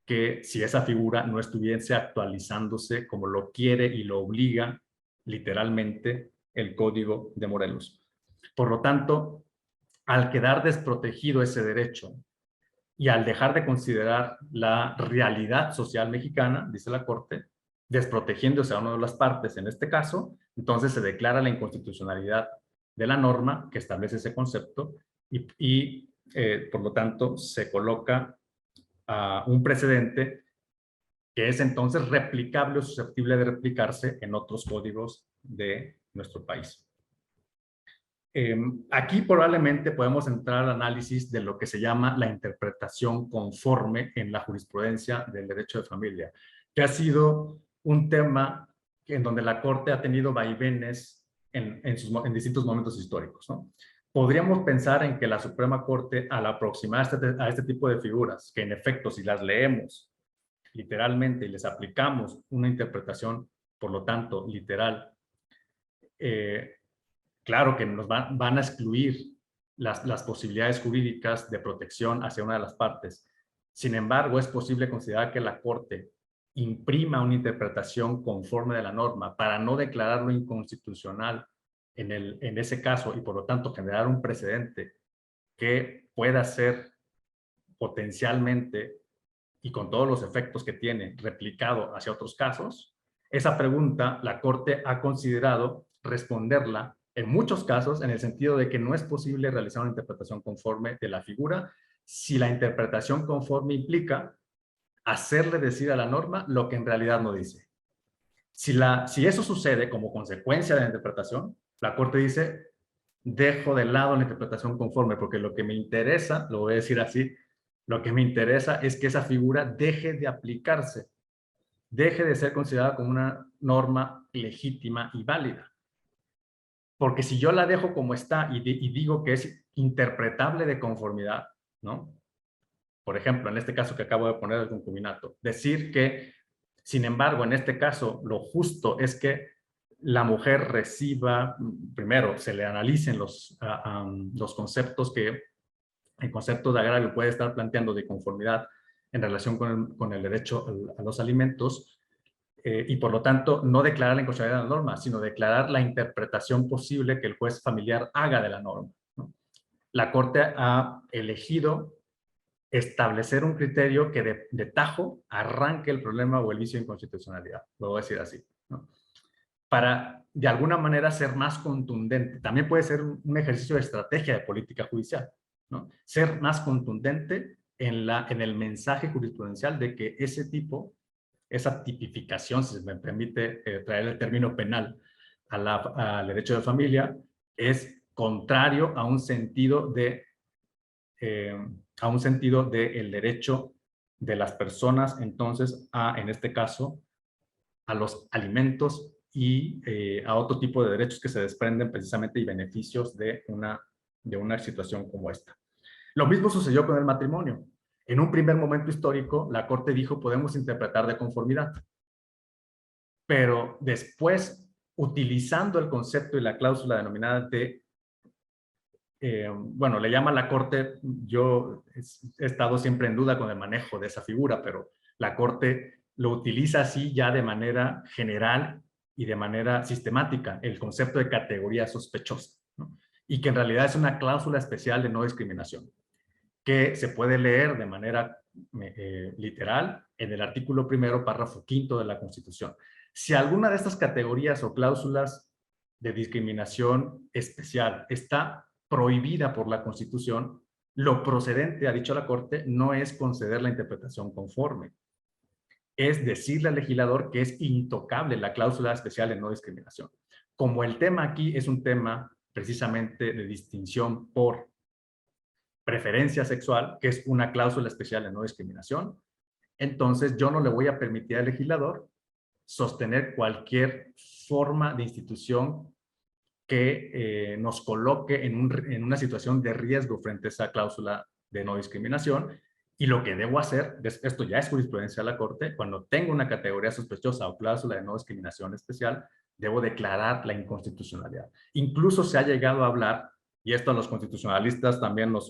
que si esa figura no estuviese actualizándose como lo quiere y lo obliga literalmente el Código de Morelos. Por lo tanto, al quedar desprotegido ese derecho y al dejar de considerar la realidad social mexicana, dice la Corte, desprotegiéndose a una de las partes en este caso, entonces se declara la inconstitucionalidad de la norma que establece ese concepto y por lo tanto se coloca un precedente que es entonces replicable o susceptible de replicarse en otros códigos de nuestro país. Aquí probablemente podemos entrar al análisis de lo que se llama la interpretación conforme en la jurisprudencia del derecho de familia, que ha sido un tema en donde la Corte ha tenido vaivenes en distintos momentos históricos, ¿no? Podríamos pensar en que la Suprema Corte, al aproximarse a este tipo de figuras, que en efecto si las leemos literalmente y les aplicamos una interpretación, por lo tanto, literal, claro que nos van a excluir las posibilidades jurídicas de protección hacia una de las partes. Sin embargo, es posible considerar que la Corte imprima una interpretación conforme de la norma para no declararlo inconstitucional en ese caso y por lo tanto generar un precedente que pueda ser potencialmente y con todos los efectos que tiene replicado hacia otros casos. Esa pregunta la Corte ha considerado responderla en muchos casos en el sentido de que no es posible realizar una interpretación conforme de la figura si la interpretación conforme implica hacerle decir a la norma lo que en realidad no dice. Si eso sucede como consecuencia de la interpretación, la Corte dice, dejo de lado la interpretación conforme, porque lo que me interesa, lo voy a decir así, lo que me interesa es que esa figura deje de aplicarse, deje de ser considerada como una norma legítima y válida. Porque si yo la dejo como está y digo que es interpretable de conformidad, ¿no? Por ejemplo, en este caso que acabo de poner el concubinato, decir que, sin embargo, en este caso, lo justo es que la mujer reciba, primero, se le analicen los conceptos que el concepto de agravio puede estar planteando de conformidad en relación con el derecho a los alimentos y por lo tanto no declarar la inconstitucionalidad de la norma, sino declarar la interpretación posible que el juez familiar haga de la norma, ¿no? La Corte ha elegido establecer un criterio que de tajo arranque el problema o el vicio de inconstitucionalidad, lo voy a decir así, ¿no? para de alguna manera ser más contundente. También puede ser un ejercicio de estrategia de política judicial, ¿no? Ser más contundente en el mensaje jurisprudencial de que ese tipo, esa tipificación, si se me permite traer el término penal al derecho de familia, es contrario a un sentido de el derecho de las personas, entonces, en este caso, a los alimentos y a otro tipo de derechos que se desprenden precisamente y beneficios de una situación como esta. Lo mismo sucedió con el matrimonio. En un primer momento histórico, la Corte dijo, podemos interpretar de conformidad. Pero después, utilizando el concepto y la cláusula denominada de bueno, le llama la Corte, yo he estado siempre en duda con el manejo de esa figura, pero la Corte lo utiliza así ya de manera general y de manera sistemática, el concepto de categoría sospechosa, ¿no? Y que en realidad es una cláusula especial de no discriminación, que se puede leer de manera literal en el artículo 1, párrafo 5 de la Constitución. Si alguna de estas categorías o cláusulas de discriminación especial está prohibida por la Constitución, lo procedente, ha dicho la Corte, no es conceder la interpretación conforme. Es decirle al legislador que es intocable la cláusula especial de no discriminación. Como el tema aquí es un tema precisamente de distinción por preferencia sexual, que es una cláusula especial de no discriminación, entonces yo no le voy a permitir al legislador sostener cualquier forma de institución que nos coloque en una situación de riesgo frente a esa cláusula de no discriminación. Y lo que debo hacer, esto ya es jurisprudencia de la Corte, cuando tengo una categoría sospechosa o cláusula de no discriminación especial, debo declarar la inconstitucionalidad. Incluso se ha llegado a hablar, y esto a los constitucionalistas también nos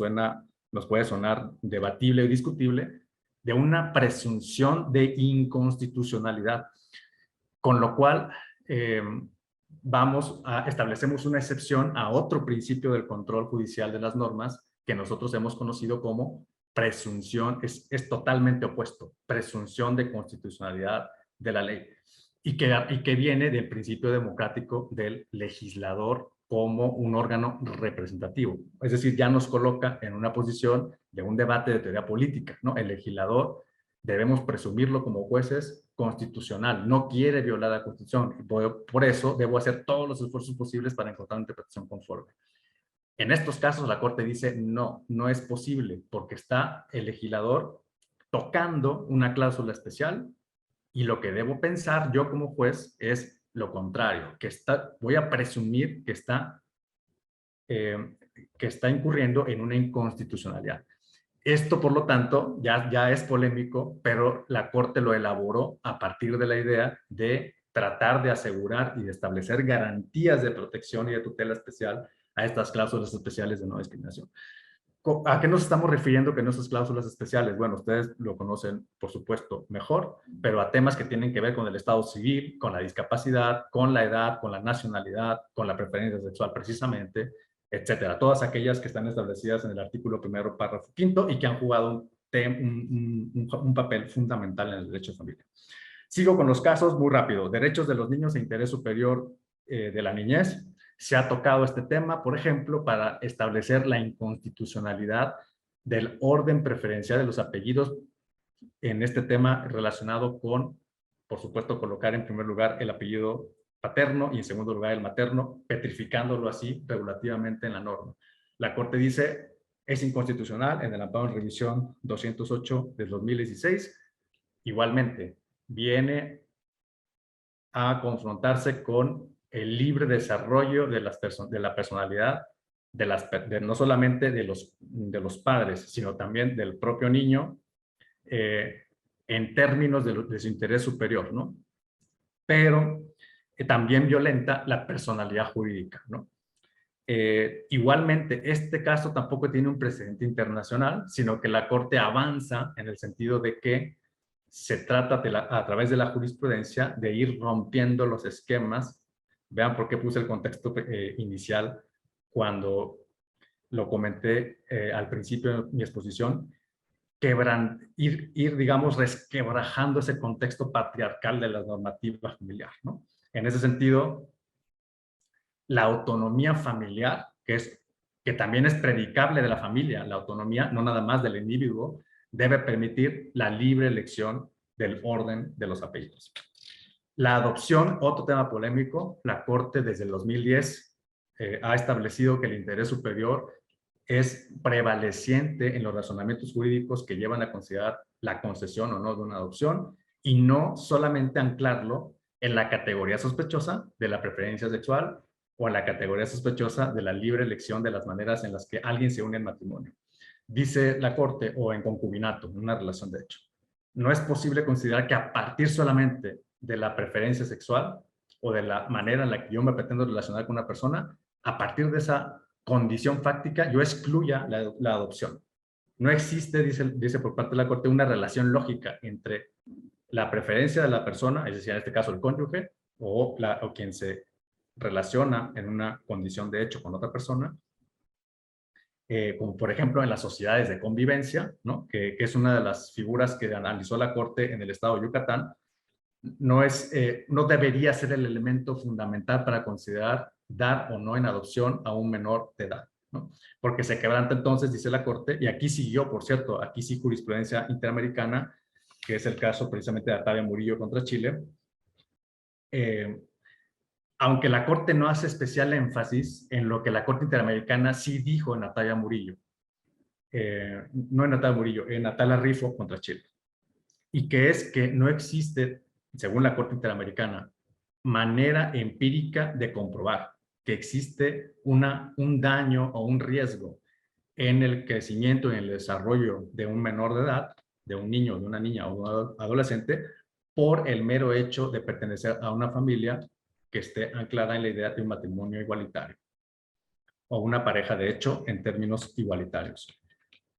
puede sonar debatible y discutible, de una presunción de inconstitucionalidad, con lo cual establecemos una excepción a otro principio del control judicial de las normas que nosotros hemos conocido como presunción, es totalmente opuesto, presunción de constitucionalidad de la ley, y que viene del principio democrático del legislador como un órgano representativo. Es decir, ya nos coloca en una posición de un debate de teoría política, ¿no? El legislador debemos presumirlo como jueces constitucional, no quiere violar la Constitución. Por eso debo hacer todos los esfuerzos posibles para encontrar una interpretación conforme. En estos casos la Corte dice no, no es posible porque está el legislador tocando una cláusula especial y lo que debo pensar yo como juez es lo contrario, voy a presumir que está incurriendo en una inconstitucionalidad. Esto, por lo tanto, ya es polémico, pero la Corte lo elaboró a partir de la idea de tratar de asegurar y de establecer garantías de protección y de tutela especial a estas cláusulas especiales de no discriminación. ¿A qué nos estamos refiriendo con esas cláusulas especiales? Bueno, ustedes lo conocen, por supuesto, mejor, pero a temas que tienen que ver con el estado civil, con la discapacidad, con la edad, con la nacionalidad, con la preferencia sexual precisamente, etcétera. Todas aquellas que están establecidas en el artículo 1, párrafo 5 y que han jugado un papel fundamental en el derecho de familia. Sigo con los casos muy rápido. Derechos de los niños e interés superior de la niñez. Se ha tocado este tema, por ejemplo, para establecer la inconstitucionalidad del orden preferencial de los apellidos en este tema relacionado con, por supuesto, colocar en primer lugar el apellido paterno y en segundo lugar el materno, petrificándolo así regulativamente en la norma. La Corte dice, es inconstitucional en el amparo en revisión 208 del 2016. Igualmente, viene a confrontarse con el libre desarrollo de la personalidad, no solamente de los padres, sino también del propio niño, en términos de su interés superior, ¿no? Pero también violenta la personalidad jurídica, ¿no? Igualmente, este caso tampoco tiene un precedente internacional, sino que la Corte avanza en el sentido de que se trata a través de la jurisprudencia de ir rompiendo los esquemas. Vean por qué puse el contexto inicial cuando lo comenté al principio de mi exposición, digamos, resquebrajando ese contexto patriarcal de la normativa familiar, ¿no? En ese sentido, la autonomía familiar, que también es predicable de la familia, la autonomía, no nada más del individuo, debe permitir la libre elección del orden de los apellidos. La adopción, otro tema polémico, la Corte desde el 2010 ha establecido que el interés superior es prevaleciente en los razonamientos jurídicos que llevan a considerar la concesión o no de una adopción y no solamente anclarlo en la categoría sospechosa de la preferencia sexual o en la categoría sospechosa de la libre elección de las maneras en las que alguien se une en matrimonio. Dice la Corte, o en concubinato, en una relación de hecho. No es posible considerar que a partir solamente de la preferencia sexual o de la manera en la que yo me pretendo relacionar con una persona, a partir de esa condición fáctica, yo excluya la adopción. No existe, dice por parte de la Corte, una relación lógica entre la preferencia de la persona, es decir, en este caso el cónyuge, o quien se relaciona en una condición de hecho con otra persona, como por ejemplo en las sociedades de convivencia, ¿no? que es una de las figuras que analizó la Corte en el estado de Yucatán, no debería ser el elemento fundamental para considerar dar o no en adopción a un menor de edad, ¿no? Porque se quebranta entonces, dice la Corte, y aquí siguió, por cierto, aquí sí jurisprudencia interamericana, que es el caso precisamente de Atavia Murillo contra Chile, aunque la Corte no hace especial énfasis en lo que la Corte Interamericana sí dijo en Atavia Murillo, no en Atavia Murillo, en Atala Rifo contra Chile, y que es que no existe, según la Corte Interamericana, manera empírica de comprobar que existe un daño o un riesgo en el crecimiento y en el desarrollo de un menor de edad, de un niño, de una niña o de un adolescente, por el mero hecho de pertenecer a una familia que esté anclada en la idea de un matrimonio igualitario o una pareja de hecho en términos igualitarios.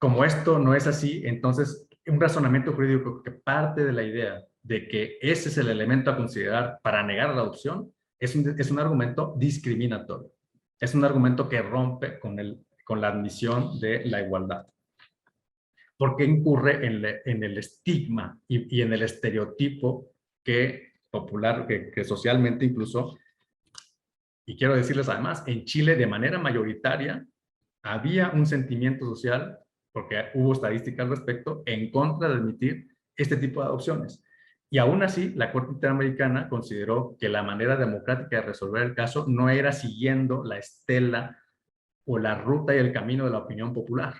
Como esto no es así, entonces un razonamiento jurídico que parte de la idea de que ese es el elemento a considerar para negar la adopción es un argumento discriminatorio. Es un argumento que rompe con la admisión de la igualdad. Porque incurre en el estigma y en el estereotipo que socialmente incluso, y quiero decirles además, en Chile de manera mayoritaria había un sentimiento social, porque hubo estadísticas al respecto, en contra de admitir este tipo de adopciones. Y aún así, la Corte Interamericana consideró que la manera democrática de resolver el caso no era siguiendo la estela o la ruta y el camino de la opinión popular,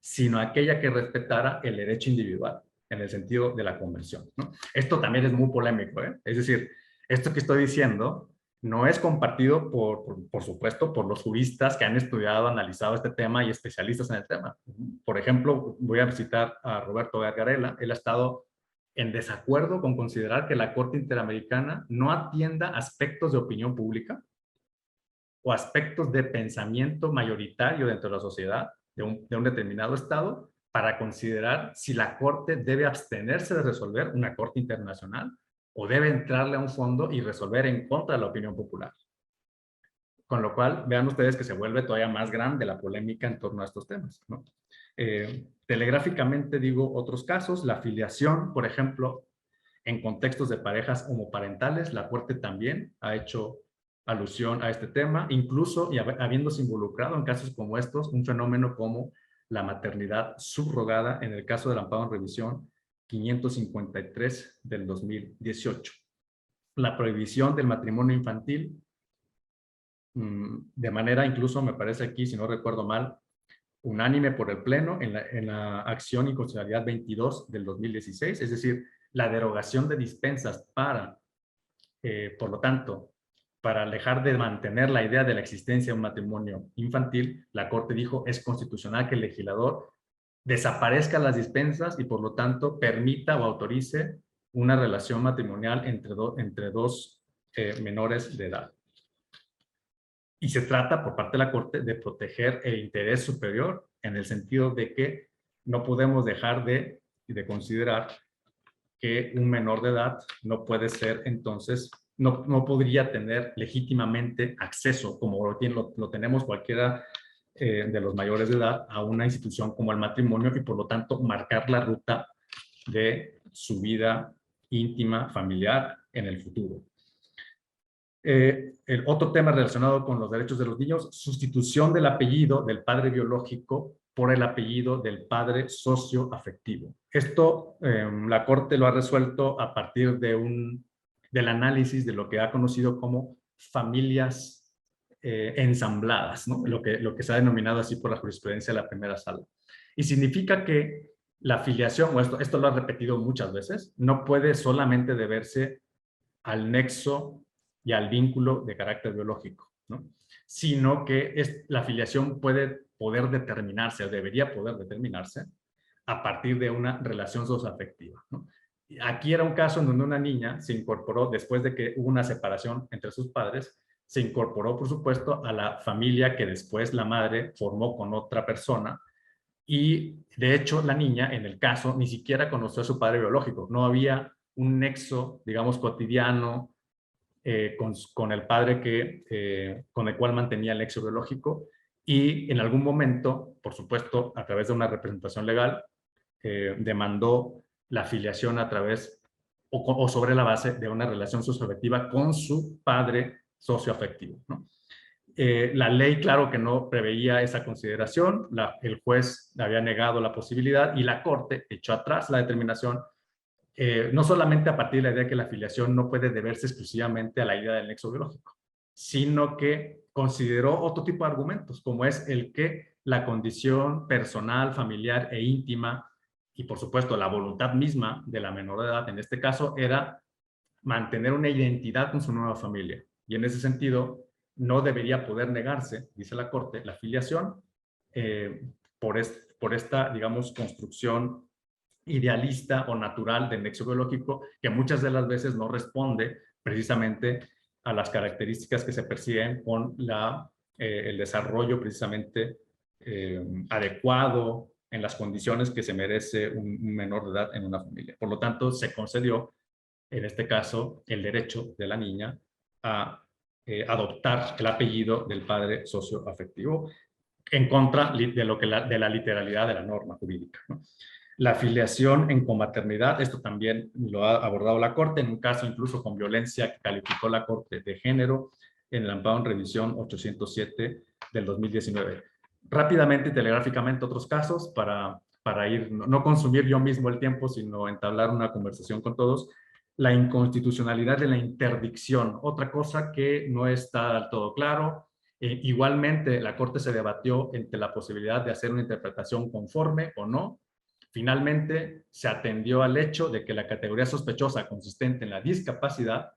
sino aquella que respetara el derecho individual, en el sentido de la conversión, ¿no? Esto también es muy polémico, ¿eh? Es decir, esto que estoy diciendo no es compartido, por supuesto, por los juristas que han estudiado, analizado este tema y especialistas en el tema. Por ejemplo, voy a citar a Roberto Gargarella. Él ha estado en desacuerdo con considerar que la Corte Interamericana no atienda aspectos de opinión pública o aspectos de pensamiento mayoritario dentro de la sociedad de un determinado estado para considerar si la Corte debe abstenerse de resolver, una Corte internacional, o debe entrarle a un fondo y resolver en contra de la opinión popular. Con lo cual, vean ustedes que se vuelve todavía más grande la polémica en torno a estos temas, ¿no? Telegráficamente digo otros casos, la filiación, por ejemplo, en contextos de parejas homoparentales, la Corte también ha hecho alusión a este tema, incluso y habiéndose involucrado en casos como estos, un fenómeno como la maternidad subrogada en el caso del amparo en revisión 553 del 2018. La prohibición del matrimonio infantil, de manera incluso, me parece aquí, si no recuerdo mal, unánime por el Pleno en la acción inconstitucionalidad 22 del 2016, es decir, la derogación de dispensas para, por lo tanto, para dejar de mantener la idea de la existencia de un matrimonio infantil, la Corte dijo es constitucional que el legislador desaparezca las dispensas y por lo tanto permita o autorice una relación matrimonial entre dos menores de edad. Y se trata por parte de la Corte de proteger el interés superior en el sentido de que no podemos dejar de considerar que un menor de edad no puede ser entonces, no podría tener legítimamente acceso, como lo tenemos cualquiera de los mayores de edad, a una institución como el matrimonio y por lo tanto marcar la ruta de su vida íntima, familiar en el futuro. El otro tema relacionado con los derechos de los niños, sustitución del apellido del padre biológico por el apellido del padre socioafectivo. Esto la Corte lo ha resuelto a partir del análisis de lo que ha conocido como familias ensambladas, ¿no? Lo que se ha denominado así por la jurisprudencia de la primera sala. Y significa que la filiación, o esto lo ha repetido muchas veces, no puede solamente deberse al nexo y al vínculo de carácter biológico, ¿no? Sino que la filiación puede poder determinarse, o debería poder determinarse, a partir de una relación socioafectiva, ¿no? Aquí era un caso en donde una niña se incorporó, después de que hubo una separación entre sus padres, se incorporó, por supuesto, a la familia que después la madre formó con otra persona, y de hecho la niña, en el caso, ni siquiera conoció a su padre biológico. No había un nexo, digamos, cotidiano con el padre con el cual mantenía el nexo biológico, y en algún momento, por supuesto, a través de una representación legal, demandó la filiación a través o sobre la base de una relación socioafectiva con su padre socioafectivo, ¿no? La ley, claro que no preveía esa consideración, el juez había negado la posibilidad y la Corte echó atrás la determinación, no solamente a partir de la idea de que la filiación no puede deberse exclusivamente a la idea del nexo biológico, sino que consideró otro tipo de argumentos, como es el que la condición personal, familiar e íntima, y por supuesto la voluntad misma de la menor de edad, en este caso, era mantener una identidad con su nueva familia. Y en ese sentido, no debería poder negarse, dice la Corte, la filiación por esta, digamos, construcción idealista o natural del nexo biológico, que muchas de las veces no responde precisamente a las características que se persiguen con el desarrollo precisamente adecuado en las condiciones que se merece un menor de edad en una familia. Por lo tanto, se concedió, en este caso, el derecho de la niña a adoptar el apellido del padre socioafectivo en contra de la literalidad de la norma jurídica, ¿no? La filiación en comaternidad, esto también lo ha abordado la Corte, en un caso incluso con violencia que calificó la Corte de género en el amparo en revisión 807 del 2019. Rápidamente y telegráficamente otros casos para no consumir yo mismo el tiempo, sino entablar una conversación con todos. La inconstitucionalidad de la interdicción, otra cosa que no está del todo claro. Igualmente, la Corte se debatió entre la posibilidad de hacer una interpretación conforme o no. Finalmente, se atendió al hecho de que la categoría sospechosa consistente en la discapacidad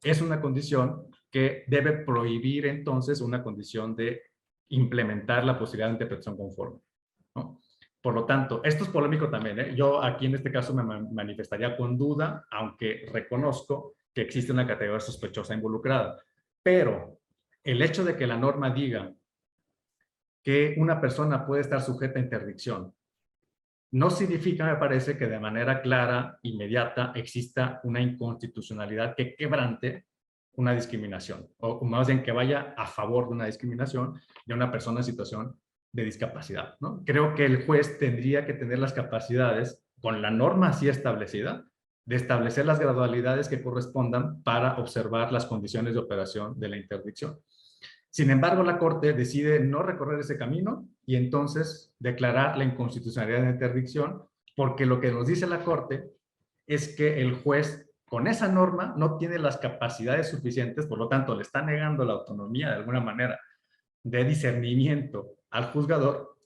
es una condición que debe prohibir entonces una condición de implementar la posibilidad de interpretación conforme, ¿no? Por lo tanto, esto es polémico también, ¿eh? Yo aquí en este caso me manifestaría con duda, aunque reconozco que existe una categoría sospechosa involucrada. Pero el hecho de que la norma diga que una persona puede estar sujeta a interdicción no significa, me parece, que de manera clara, inmediata, exista una inconstitucionalidad que quebrante una discriminación, o más bien que vaya a favor de una discriminación de una persona en situación de discapacidad, ¿no? Creo que el juez tendría que tener las capacidades, con la norma así establecida, de establecer las gradualidades que correspondan para observar las condiciones de operación de la interdicción. Sin embargo, la Corte decide no recorrer ese camino y entonces declarar la inconstitucionalidad de la interdicción, porque lo que nos dice la Corte es que el juez con esa norma no tiene las capacidades suficientes, por lo tanto le está negando la autonomía de alguna manera de discernimiento al juzgador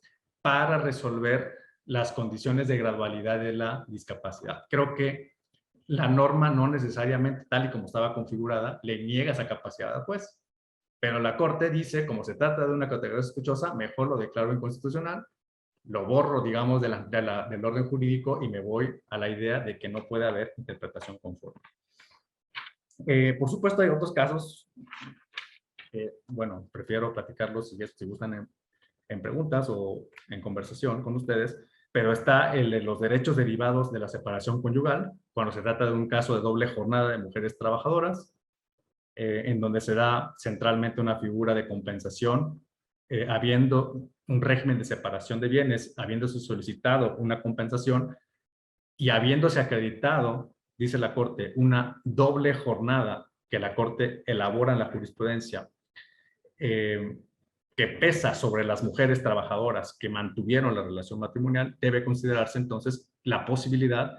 para resolver las condiciones de gradualidad de la discapacidad. Creo que la norma no necesariamente, tal y como estaba configurada, le niega esa capacidad al juez. Pero la Corte dice, como se trata de una categoría sospechosa, mejor lo declaro inconstitucional, lo borro, digamos, del orden jurídico y me voy a la idea de que no puede haber interpretación conforme. Por supuesto, hay otros casos, bueno, prefiero platicarlos si gustan en preguntas o en conversación con ustedes, pero está el de los derechos derivados de la separación conyugal, cuando se trata de un caso de doble jornada de mujeres trabajadoras, en donde se da centralmente una figura de compensación, habiendo un régimen de separación de bienes, habiéndose solicitado una compensación y habiéndose acreditado, dice la Corte, una doble jornada que la Corte elabora en la jurisprudencia, que pesa sobre las mujeres trabajadoras que mantuvieron la relación matrimonial, debe considerarse entonces la posibilidad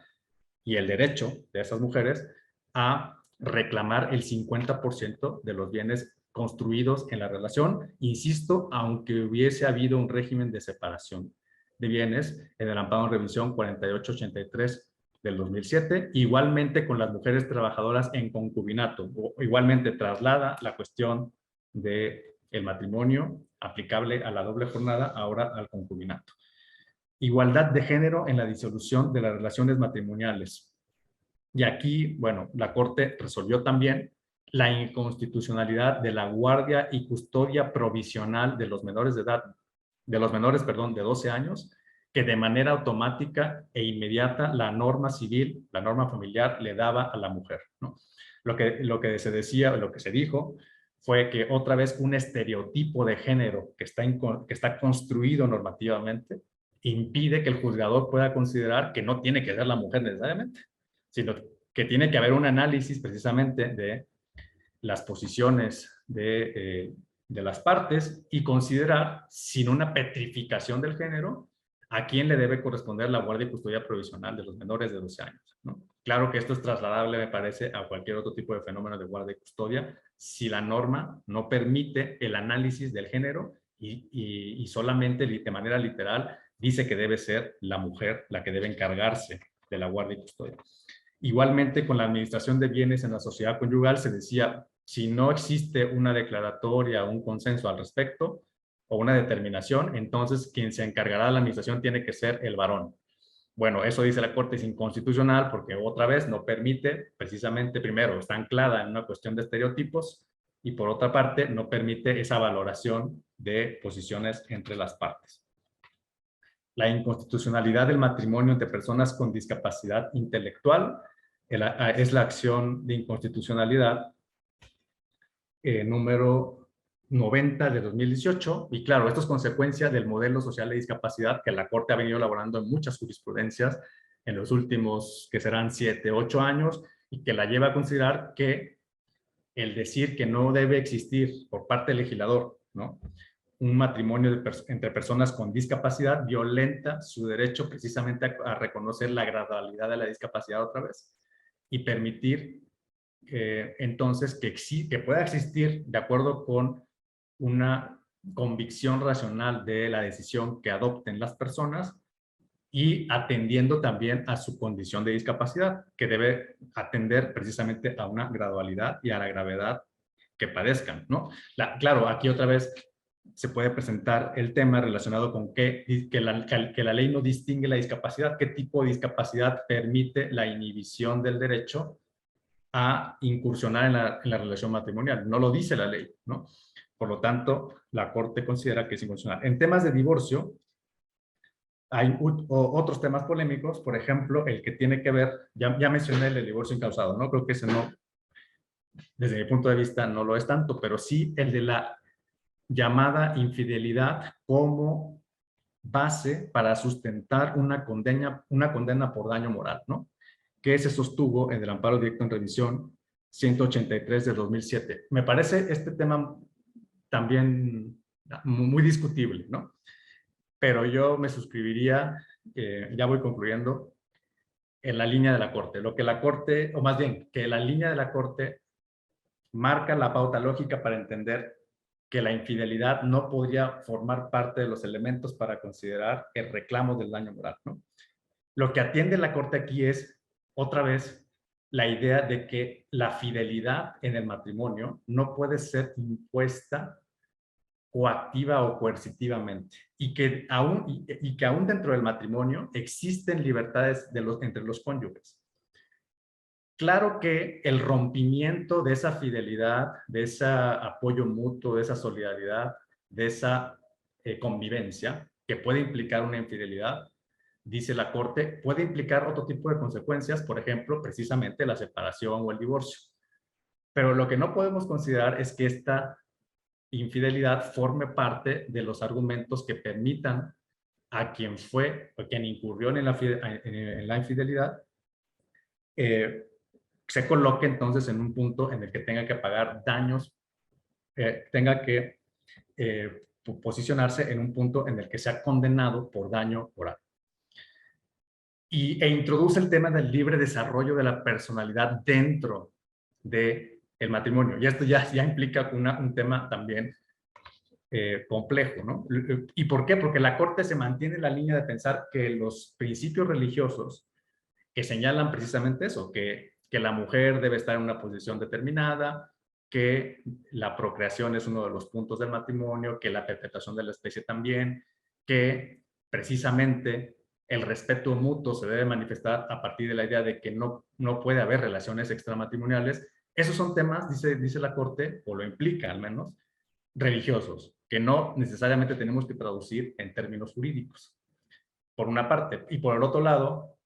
y el derecho de esas mujeres a reclamar el 50% de los bienes construidos en la relación, insisto, aunque hubiese habido un régimen de separación de bienes en el amparo en revisión 4883 del 2007, igualmente con las mujeres trabajadoras en concubinato, o igualmente traslada la cuestión del matrimonio aplicable a la doble jornada ahora al concubinato. Igualdad de género en la disolución de las relaciones matrimoniales. Y aquí, bueno, la Corte resolvió también la inconstitucionalidad de la guardia y custodia provisional de los menores de edad, de 12 años, que de manera automática e inmediata la norma civil, la norma familiar le daba a la mujer, ¿no? Lo que se decía, lo que se dijo fue que otra vez un estereotipo de género que está construido normativamente impide que el juzgador pueda considerar que no tiene que ser la mujer necesariamente, sino que tiene que haber un análisis precisamente de las posiciones de las partes y considerar, sin una petrificación del género, a quién le debe corresponder la guardia y custodia provisional de los menores de 12 años, ¿no? Claro que esto es trasladable, me parece, a cualquier otro tipo de fenómeno de guardia y custodia, si la norma no permite el análisis del género y solamente de manera literal dice que debe ser la mujer la que debe encargarse de la guardia y custodia. Igualmente, con la administración de bienes en la sociedad conyugal se decía, si no existe una declaratoria o un consenso al respecto, o una determinación, entonces quien se encargará de la administración tiene que ser el varón. Bueno, eso dice la Corte es inconstitucional porque otra vez no permite, precisamente, primero, está anclada en una cuestión de estereotipos y por otra parte no permite esa valoración de posiciones entre las partes. La inconstitucionalidad del matrimonio entre personas con discapacidad intelectual es la acción de inconstitucionalidad número 90 de 2018, y claro, esto es consecuencia del modelo social de discapacidad que la Corte ha venido elaborando en muchas jurisprudencias en los últimos, que serán 7, 8 años, y que la lleva a considerar que el decir que no debe existir por parte del legislador, ¿no?, un matrimonio entre personas con discapacidad violenta su derecho precisamente a reconocer la gradualidad de la discapacidad otra vez y permitir entonces que pueda existir de acuerdo con una convicción racional de la decisión que adopten las personas y atendiendo también a su condición de discapacidad, que debe atender precisamente a una gradualidad y a la gravedad que padezcan, ¿no? Claro, aquí otra vez se puede presentar el tema relacionado con que la ley no distingue la discapacidad, qué tipo de discapacidad permite la inhibición del derecho a incursionar en la relación matrimonial. No lo dice la ley, ¿no? Por lo tanto, la Corte considera que es inconstitucional. En temas de divorcio, hay otros temas polémicos, por ejemplo, el que tiene que ver, ya mencioné el divorcio incausado, ¿no? Creo que ese no, desde mi punto de vista, no lo es tanto, pero sí el de la llamada infidelidad como base para sustentar una condena por daño moral, ¿no?, que se sostuvo en el amparo directo en revisión 183 de 2007. Me parece este tema también muy discutible, ¿no? Pero yo me suscribiría, ya voy concluyendo, en la línea de la Corte. Lo que la Corte, o más bien, que la línea de la Corte marca la pauta lógica para entender que la infidelidad no podría formar parte de los elementos para considerar el reclamo del daño moral, ¿no? Lo que atiende la Corte aquí es, otra vez, la idea de que la fidelidad en el matrimonio no puede ser impuesta coactiva o coercitivamente y que aún dentro del matrimonio existen libertades entre los cónyuges. Claro que el rompimiento de esa fidelidad, de ese apoyo mutuo, de esa solidaridad, de esa convivencia, que puede implicar una infidelidad, dice la Corte, puede implicar otro tipo de consecuencias, por ejemplo, precisamente la separación o el divorcio. Pero lo que no podemos considerar es que esta infidelidad forme parte de los argumentos que permitan a quien fue o quien incurrió en la infidelidad se coloque entonces en un punto en el que tenga que pagar daños, tenga que posicionarse en un punto en el que sea condenado por daño moral. E introduce el tema del libre desarrollo de la personalidad dentro del matrimonio. Y esto ya implica un tema también complejo, ¿no? ¿Y por qué? Porque la Corte se mantiene en la línea de pensar que los principios religiosos que señalan precisamente eso, que la mujer debe estar en una posición determinada, que la procreación es uno de los puntos del matrimonio, que la perpetuación de la especie también, que precisamente el respeto mutuo se debe manifestar a partir de la idea de que no puede haber relaciones extramatrimoniales. Esos son temas, dice la Corte, o lo implica al menos, religiosos, que no necesariamente tenemos que traducir en términos jurídicos, por una parte. Y por el otro lado,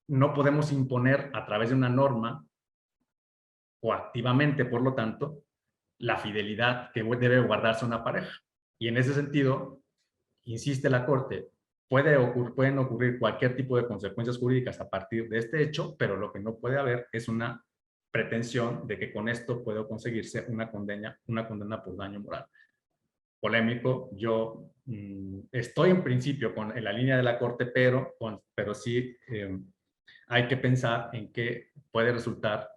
no podemos imponer a través de una norma o activamente, por lo tanto, la fidelidad que debe guardarse una pareja. Y en ese sentido, insiste la Corte, pueden ocurrir cualquier tipo de consecuencias jurídicas a partir de este hecho, pero lo que no puede haber es una pretensión de que con esto pueda conseguirse una condena por daño moral. Polémico, yo estoy en principio en la línea de la Corte, pero sí hay que pensar en que puede resultar,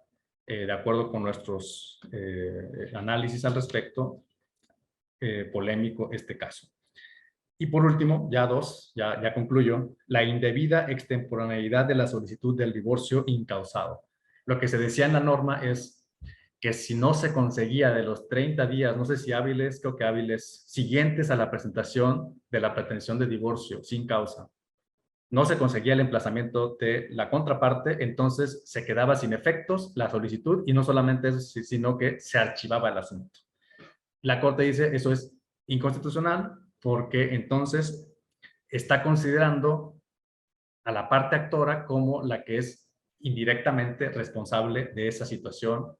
de acuerdo con nuestros análisis al respecto, polémico este caso. Y por último, ya concluyo, la indebida extemporaneidad de la solicitud del divorcio incausado. Lo que se decía en la norma es que si no se conseguía de los 30 días, no sé si hábiles, creo que hábiles, siguientes a la presentación de la pretensión de divorcio sin causa, no se conseguía el emplazamiento de la contraparte, entonces se quedaba sin efectos la solicitud y no solamente eso, sino que se archivaba el asunto. La Corte dice eso es inconstitucional porque entonces está considerando a la parte actora como la que es indirectamente responsable de esa situación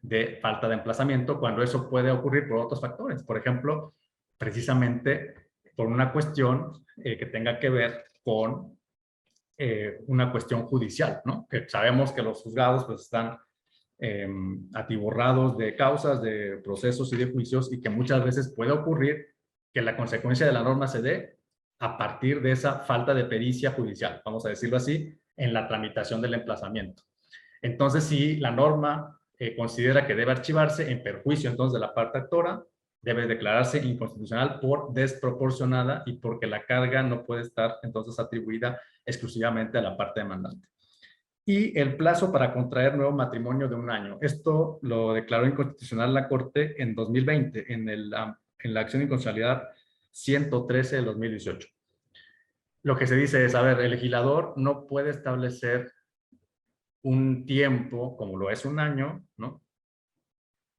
de falta de emplazamiento, cuando eso puede ocurrir por otros factores. Por ejemplo, precisamente por una cuestión que tenga que ver con una cuestión judicial, ¿no? Que sabemos que los juzgados pues están atiborrados de causas, de procesos y de juicios, y que muchas veces puede ocurrir que la consecuencia de la norma se dé a partir de esa falta de pericia judicial, vamos a decirlo así, en la tramitación del emplazamiento. Entonces, si la norma considera que debe archivarse en perjuicio entonces de la parte actora, debe declararse inconstitucional por desproporcionada y porque la carga no puede estar entonces atribuida exclusivamente a la parte demandante. Y el plazo para contraer nuevo matrimonio de 1 año. Esto lo declaró inconstitucional la Corte en 2020, en la acción de inconstitucionalidad 113 del 2018. Lo que se dice es, a ver, el legislador no puede establecer un tiempo, como lo es 1 año, ¿no?,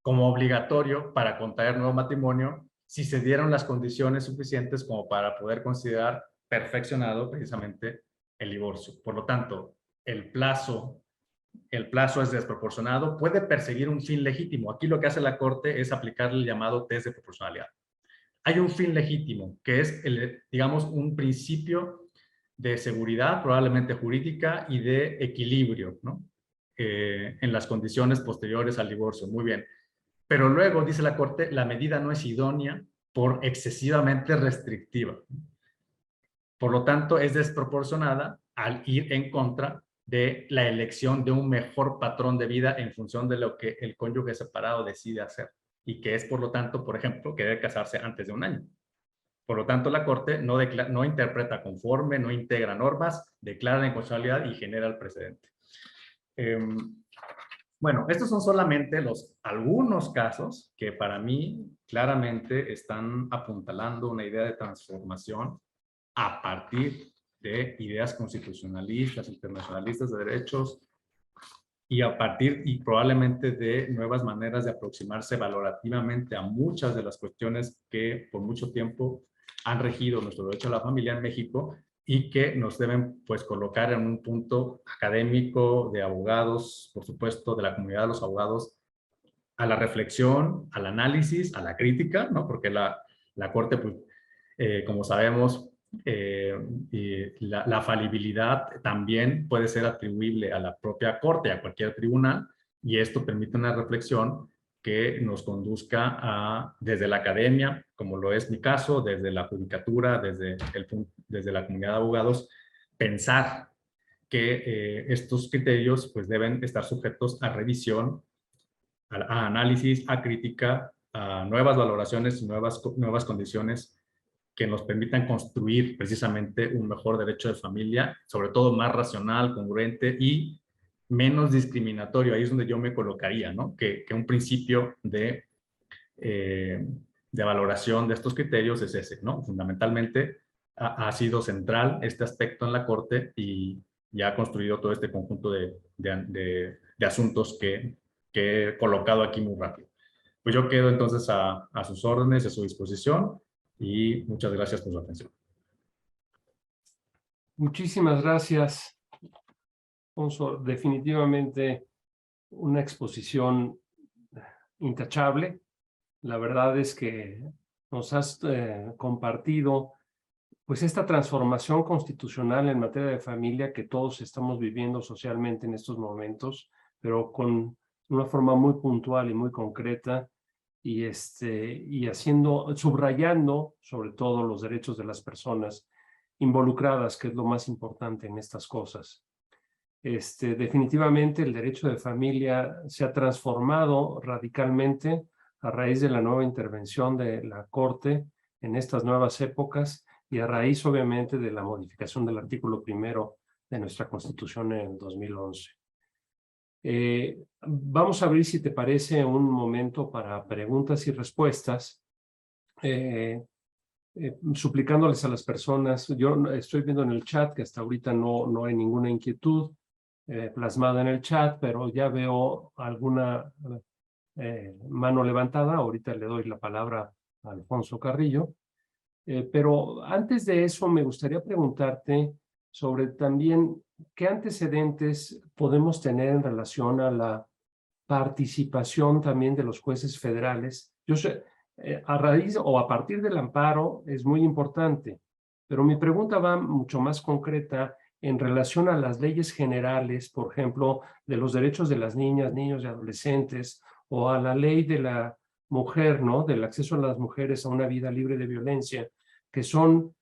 como obligatorio para contraer nuevo matrimonio si se dieron las condiciones suficientes como para poder considerar perfeccionado precisamente el divorcio. Por lo tanto, el plazo es desproporcionado, puede perseguir un fin legítimo. Aquí lo que hace la Corte es aplicar el llamado test de proporcionalidad. Hay un fin legítimo, que es, digamos, un principio de seguridad, probablemente jurídica, y de equilibrio, ¿no?, en las condiciones posteriores al divorcio. Muy bien. Pero luego, dice la Corte, la medida no es idónea por excesivamente restrictiva. Por lo tanto, es desproporcionada al ir en contra de la elección de un mejor patrón de vida en función de lo que el cónyuge separado decide hacer. Y que es, por lo tanto, por ejemplo, querer casarse antes de 1 año. Por lo tanto, la Corte no interpreta conforme, no integra normas, declara la inconstitucionalidad y genera el precedente. Bueno, estos son solamente algunos casos que para mí claramente están apuntalando una idea de transformación a partir de ideas constitucionalistas, internacionalistas de derechos, y a partir y probablemente de nuevas maneras de aproximarse valorativamente a muchas de las cuestiones que por mucho tiempo han regido nuestro derecho a la familia en México y que nos deben pues colocar en un punto académico de abogados, por supuesto, de la comunidad de los abogados, a la reflexión, al análisis, a la crítica, ¿no? Porque la Corte, pues, como sabemos, y la falibilidad también puede ser atribuible a la propia Corte, a cualquier tribunal, y esto permite una reflexión que nos conduzca desde la academia, como lo es mi caso, desde la judicatura, desde la comunidad de abogados, pensar que estos criterios pues, deben estar sujetos a revisión, a análisis, a crítica, a nuevas valoraciones y nuevas condiciones que nos permitan construir precisamente un mejor derecho de familia, sobre todo más racional, congruente y menos discriminatorio. Ahí es donde yo me colocaría, ¿no? Que un principio de valoración de estos criterios es ese, ¿no? Fundamentalmente ha sido central este aspecto en la Corte y ya ha construido todo este conjunto de asuntos que he colocado aquí muy rápido. Pues yo quedo entonces a sus órdenes, a su disposición y muchas gracias por su atención. Muchísimas gracias, Alfonso. Definitivamente una exposición intachable. La verdad es que nos has compartido pues esta transformación constitucional en materia de familia que todos estamos viviendo socialmente en estos momentos, pero con una forma muy puntual y muy concreta y subrayando sobre todo los derechos de las personas involucradas, que es lo más importante en estas cosas. Definitivamente el derecho de familia se ha transformado radicalmente a raíz de la nueva intervención de la Corte en estas nuevas épocas y a raíz obviamente de la modificación del artículo 1 de nuestra Constitución en el 2011. Vamos a abrir, si te parece, un momento para preguntas y respuestas, suplicándoles a las personas. Yo estoy viendo en el chat que hasta ahorita no hay ninguna inquietud plasmada en el chat, pero ya veo alguna mano levantada. Ahorita le doy la palabra a Alfonso Carrillo. Pero antes de eso me gustaría preguntarte sobre también qué antecedentes podemos tener en relación a la participación también de los jueces federales. Yo sé, a raíz o a partir del amparo es muy importante, pero mi pregunta va mucho más concreta en relación a las leyes generales, por ejemplo, de los derechos de las niñas, niños y adolescentes, o a la ley de la mujer, ¿no? Del acceso a las mujeres a una vida libre de violencia, que son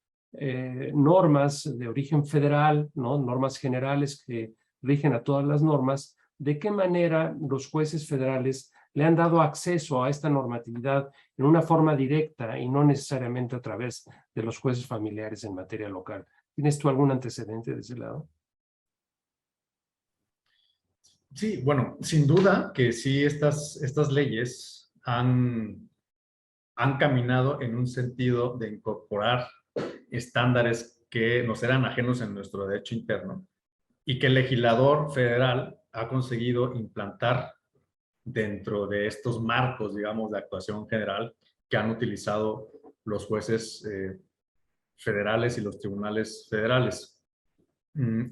normas de origen federal, ¿no? Normas generales que rigen a todas las normas. ¿De qué manera los jueces federales le han dado acceso a esta normatividad en una forma directa y no necesariamente a través de los jueces familiares en materia local? ¿Tienes tú algún antecedente de ese lado? Sí, bueno, sin duda que sí, estas leyes han caminado en un sentido de incorporar estándares que nos eran ajenos en nuestro derecho interno y que el legislador federal ha conseguido implantar dentro de estos marcos, digamos, de actuación general que han utilizado los jueces federales y los tribunales federales.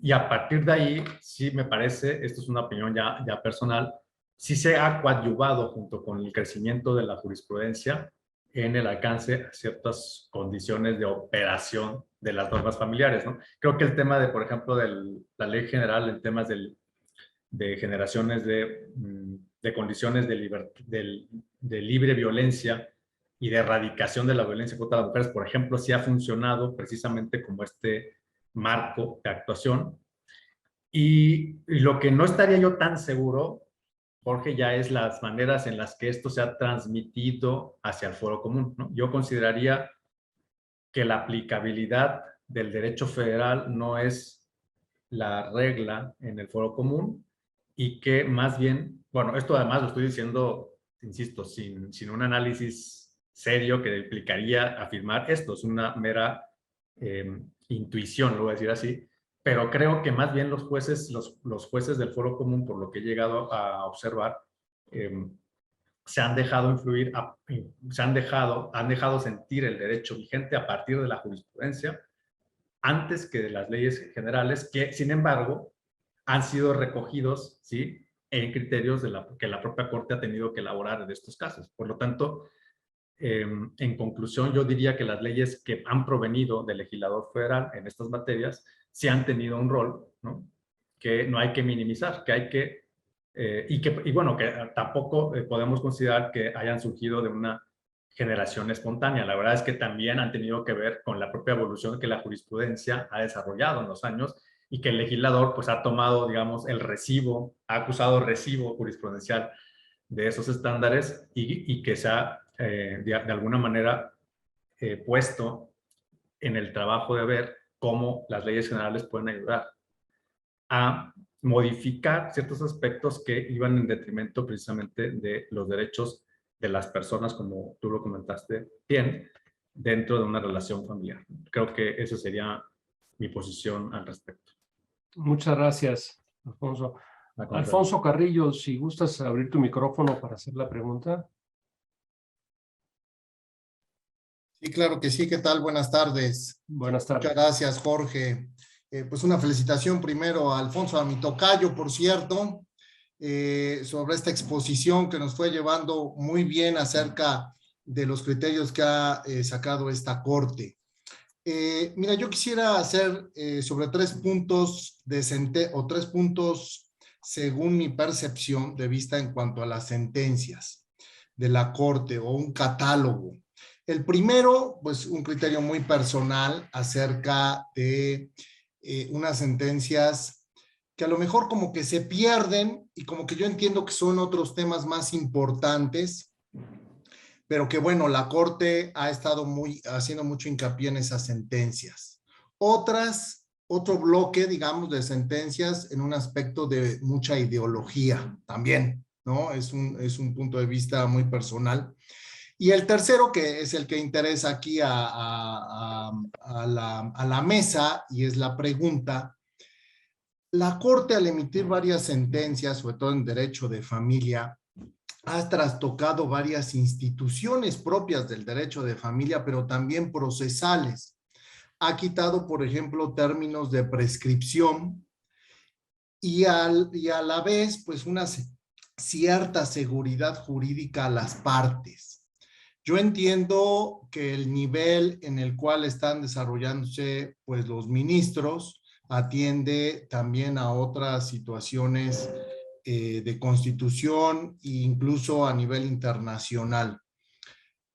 Y a partir de ahí, sí me parece, esto es una opinión ya personal, sí se ha coadyuvado junto con el crecimiento de la jurisprudencia en el alcance a ciertas condiciones de operación de las normas familiares, ¿no? Creo que el tema de, por ejemplo, de la ley general en temas de generaciones de condiciones de libre violencia y de erradicación de la violencia contra las mujeres, por ejemplo, sí ha funcionado precisamente como este marco de actuación. Y lo que no estaría yo tan seguro, Jorge, ya es las maneras en las que esto se ha transmitido hacia el foro común, ¿no? Yo consideraría que la aplicabilidad del derecho federal no es la regla en el foro común y que más bien, bueno, esto además lo estoy diciendo, insisto, sin un análisis serio que implicaría afirmar esto, es una mera intuición, lo voy a decir así, pero creo que más bien los jueces del foro común, por lo que he llegado a observar, se han dejado influir, han dejado sentir el derecho vigente a partir de la jurisprudencia antes que de las leyes generales, que sin embargo han sido recogidos, ¿sí?, en criterios que la propia Corte ha tenido que elaborar en estos casos. Por lo tanto, en conclusión, yo diría que las leyes que han provenido del legislador federal en estas materias sí han tenido un rol, ¿no? Que no hay que minimizar, que hay que, y bueno, que tampoco podemos considerar que hayan surgido de una generación espontánea. La verdad es que también han tenido que ver con la propia evolución que la jurisprudencia ha desarrollado en los años y que el legislador pues ha tomado, digamos, el recibo, ha acusado recibo jurisprudencial de esos estándares y que se ha de alguna manera puesto en el trabajo de ver cómo las leyes generales pueden ayudar a modificar ciertos aspectos que iban en detrimento precisamente de los derechos de las personas, como tú lo comentaste bien, dentro de una relación familiar. Creo que esa sería mi posición al respecto. Muchas gracias, Alfonso. Alfonso Carrillo, si gustas abrir tu micrófono para hacer la pregunta. Sí, claro que sí. ¿Qué tal? Buenas tardes. Buenas tardes. Muchas gracias, Jorge. Pues una felicitación primero a Alfonso, a mi tocayo, por cierto, sobre esta exposición que nos fue llevando muy bien acerca de los criterios que ha sacado esta Corte. Mira, yo quisiera hacer sobre 3 puntos tres puntos según mi percepción de vista en cuanto a las sentencias de la Corte o un catálogo. El primero, pues un criterio muy personal acerca de unas sentencias que a lo mejor como que se pierden y como que yo entiendo que son otros temas más importantes, pero que bueno, la Corte ha estado haciendo mucho hincapié en esas sentencias. Otro bloque, digamos, de sentencias en un aspecto de mucha ideología también, ¿no? Es un punto de vista muy personal. Y el tercero, que es el que interesa aquí a la mesa, y es la pregunta: la Corte, al emitir varias sentencias, sobre todo en derecho de familia, ha trastocado varias instituciones propias del derecho de familia, pero también procesales. Ha quitado, por ejemplo, términos de prescripción y a la vez, pues, una cierta seguridad jurídica a las partes. Yo entiendo que el nivel en el cual están desarrollándose, pues, los ministros atiende también a otras situaciones de constitución e incluso a nivel internacional.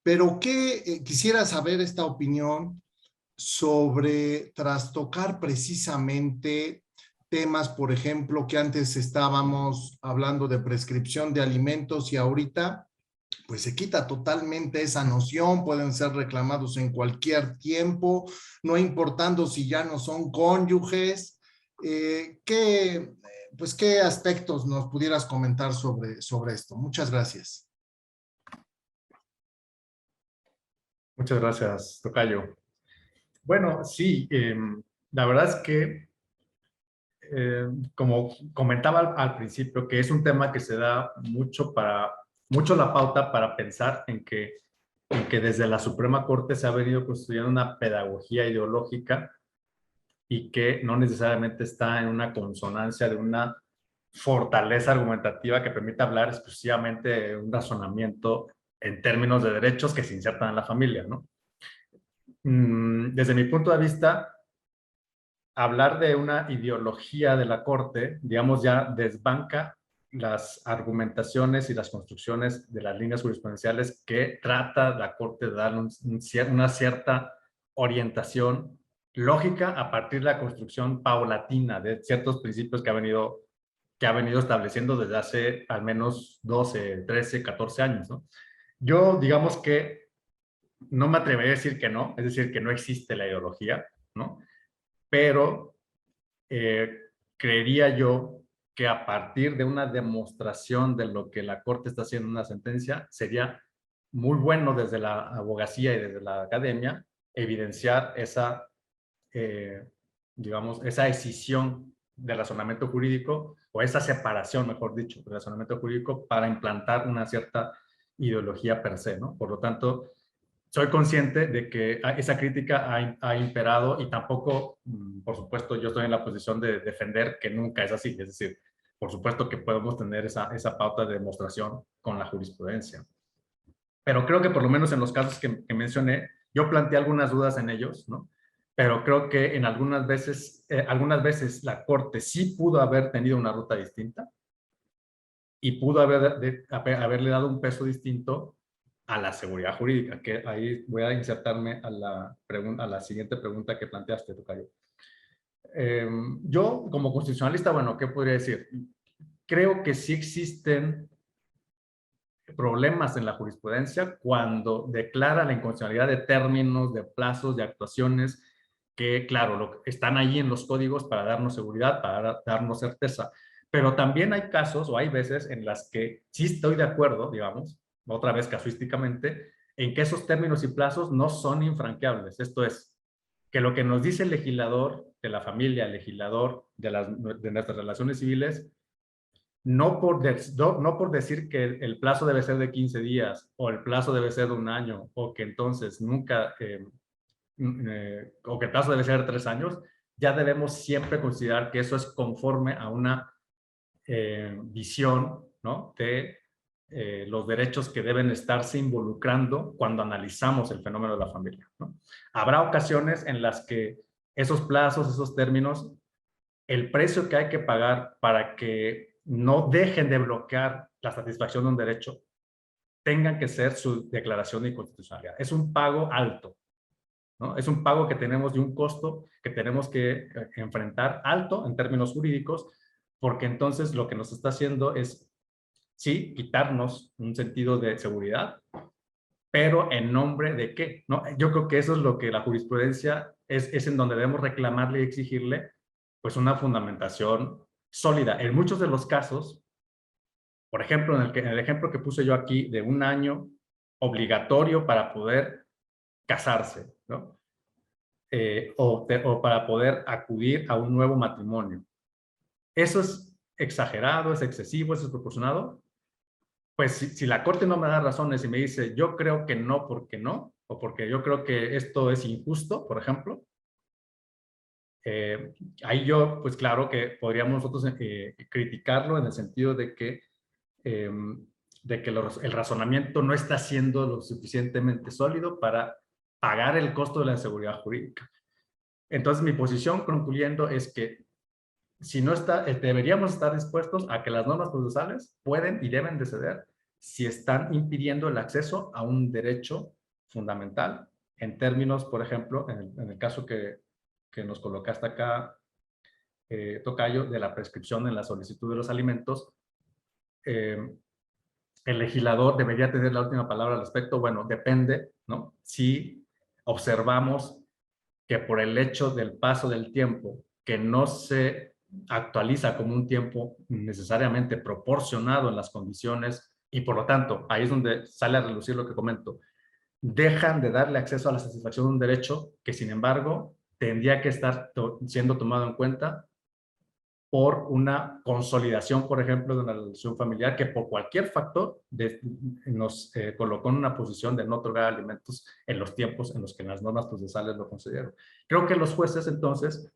Pero quisiera saber esta opinión sobre trastocar precisamente temas, por ejemplo, que antes estábamos hablando de prescripción de alimentos y ahorita pues se quita totalmente esa noción, pueden ser reclamados en cualquier tiempo, no importando si ya no son cónyuges. ¿Qué aspectos nos pudieras comentar sobre esto? Muchas gracias. Muchas gracias, tocayo. Bueno, sí, la verdad es que, como comentaba al principio, que es un tema que se da mucho la pauta para pensar en que desde la Suprema Corte se ha venido construyendo una pedagogía ideológica y que no necesariamente está en una consonancia de una fortaleza argumentativa que permita hablar exclusivamente de un razonamiento en términos de derechos que se insertan en la familia, ¿no? Desde mi punto de vista, hablar de una ideología de la Corte, digamos, ya desbanca las argumentaciones y las construcciones de las líneas jurisprudenciales que trata la Corte de dar una cierta orientación lógica a partir de la construcción paulatina de ciertos principios que ha venido estableciendo desde hace al menos 12, 13, 14 años, ¿no? Yo, digamos que no me atrevería a decir que no, es decir, que no existe la ideología, ¿no? Pero creería yo que a partir de una demostración de lo que la Corte está haciendo en una sentencia, sería muy bueno desde la abogacía y desde la academia evidenciar esa, digamos, esa escisión del razonamiento jurídico, o esa separación, mejor dicho, del razonamiento jurídico para implantar una cierta ideología per se, ¿no? Por lo tanto, soy consciente de que esa crítica ha imperado y tampoco, por supuesto, yo estoy en la posición de defender que nunca es así. Es decir, por supuesto que podemos tener esa pauta de demostración con la jurisprudencia. Pero creo que por lo menos en los casos que mencioné, yo planteé algunas dudas en ellos, ¿no? Pero creo que en algunas veces la Corte sí pudo haber tenido una ruta distinta y pudo haberle dado un peso distinto a la seguridad jurídica, que ahí voy a insertarme a la siguiente pregunta que planteaste, Tocayo. Yo, como constitucionalista, bueno, ¿qué podría decir? Creo que sí existen problemas en la jurisprudencia cuando declara la inconstitucionalidad de términos, de plazos, de actuaciones que, claro, están ahí en los códigos para darnos seguridad, para darnos certeza. Pero también hay casos o hay veces en las que sí estoy de acuerdo, digamos, otra vez casuísticamente, en que esos términos y plazos no son infranqueables. Esto es, que lo que nos dice el legislador de la familia, el legislador de nuestras relaciones civiles, no por decir que el plazo debe ser de 15 días o el plazo debe ser de un año o que entonces nunca, o que el plazo debe ser de 3 años, ya debemos siempre considerar que eso es conforme a una visión, ¿no?, de los derechos que deben estarse involucrando cuando analizamos el fenómeno de la familia, ¿no? Habrá ocasiones en las que esos plazos, esos términos, el precio que hay que pagar para que no dejen de bloquear la satisfacción de un derecho tengan que ser su declaración de inconstitucionalidad. Es un pago alto, ¿no? Es un pago que tenemos de un costo que tenemos que enfrentar alto en términos jurídicos, porque entonces lo que nos está haciendo es, sí, quitarnos un sentido de seguridad, pero ¿en nombre de qué? ¿No? Yo creo que eso es lo que la jurisprudencia es en donde debemos reclamarle y exigirle pues una fundamentación sólida. En muchos de los casos, por ejemplo, en el ejemplo que puse yo aquí de un año obligatorio para poder casarse, ¿no? O para poder acudir a un nuevo matrimonio. ¿Eso es exagerado, es excesivo, es desproporcionado? Pues si la Corte no me da razones y me dice, yo creo que no, porque no, o porque yo creo que esto es injusto, por ejemplo, ahí yo, pues claro que podríamos nosotros criticarlo en el sentido de que el razonamiento no está siendo lo suficientemente sólido para pagar el costo de la inseguridad jurídica. Entonces, mi posición, concluyendo, es que si no está, deberíamos estar dispuestos a que las normas procesales pueden y deben de ceder si están impidiendo el acceso a un derecho fundamental en términos, por ejemplo, en el caso que nos colocaste acá, Tocayo, de la prescripción en la solicitud de los alimentos. El legislador debería tener la última palabra al respecto. Bueno, depende, ¿no? Si observamos que por el hecho del paso del tiempo, que no se actualiza como un tiempo necesariamente proporcionado en las condiciones, y por lo tanto, ahí es donde sale a relucir lo que comento, dejan de darle acceso a la satisfacción de un derecho que, sin embargo, tendría que estar siendo tomado en cuenta por una consolidación, por ejemplo, de una relación familiar que por cualquier factor nos colocó en una posición de no otorgar alimentos en los tiempos en los que las normas procesales lo consideraron. Creo que los jueces, entonces,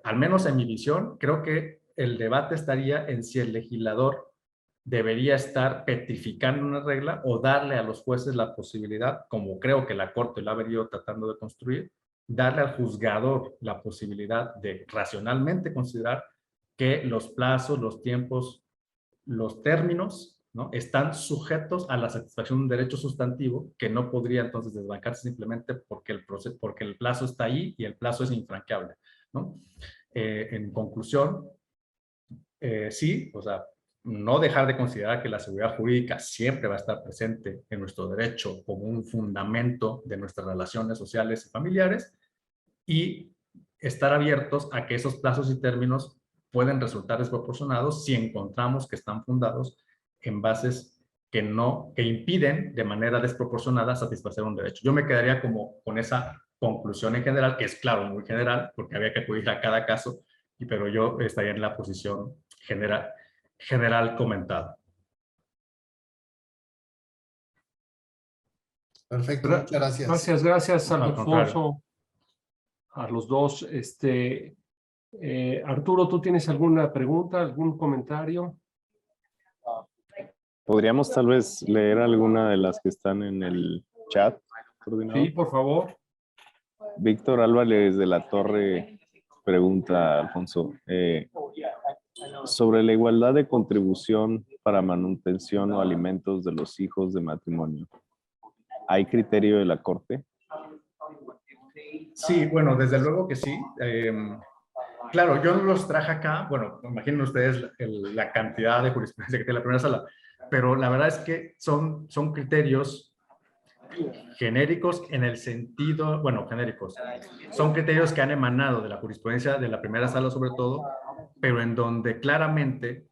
al menos en mi visión, creo que el debate estaría en si el legislador debería estar petrificando una regla o darle a los jueces la posibilidad, como creo que la Corte lo ha venido tratando de construir, darle al juzgador la posibilidad de racionalmente considerar que los plazos, los tiempos, los términos, ¿no?, están sujetos a la satisfacción de un derecho sustantivo que no podría entonces desbancarse simplemente porque el plazo está ahí y el plazo es infranqueable, ¿no? En conclusión, sí, o sea, no dejar de considerar que la seguridad jurídica siempre va a estar presente en nuestro derecho como un fundamento de nuestras relaciones sociales y familiares, y estar abiertos a que esos plazos y términos pueden resultar desproporcionados si encontramos que están fundados en bases que impiden de manera desproporcionada satisfacer un derecho. Yo me quedaría como con esa conclusión en general, que es claro, muy general, porque había que acudir a cada caso, pero yo estaría en la posición general comentada. Perfecto, muchas gracias. Gracias, Al Alfonso, a los dos. Arturo, ¿tú tienes alguna pregunta, algún comentario? ¿Podríamos tal vez leer alguna de las que están en el chat, coordinador? Sí, por favor. Víctor Álvarez de la Torre pregunta, Alfonso, sobre la igualdad de contribución para manutención o alimentos de los hijos de matrimonio. ¿Hay criterio de la Corte? Sí, bueno, desde luego que sí. Claro, yo no los traje acá, bueno, imaginen ustedes la cantidad de jurisprudencia que tiene la primera sala, pero la verdad es que son criterios genéricos en el sentido, bueno, genéricos, son criterios que han emanado de la jurisprudencia de la primera sala sobre todo, pero en donde claramente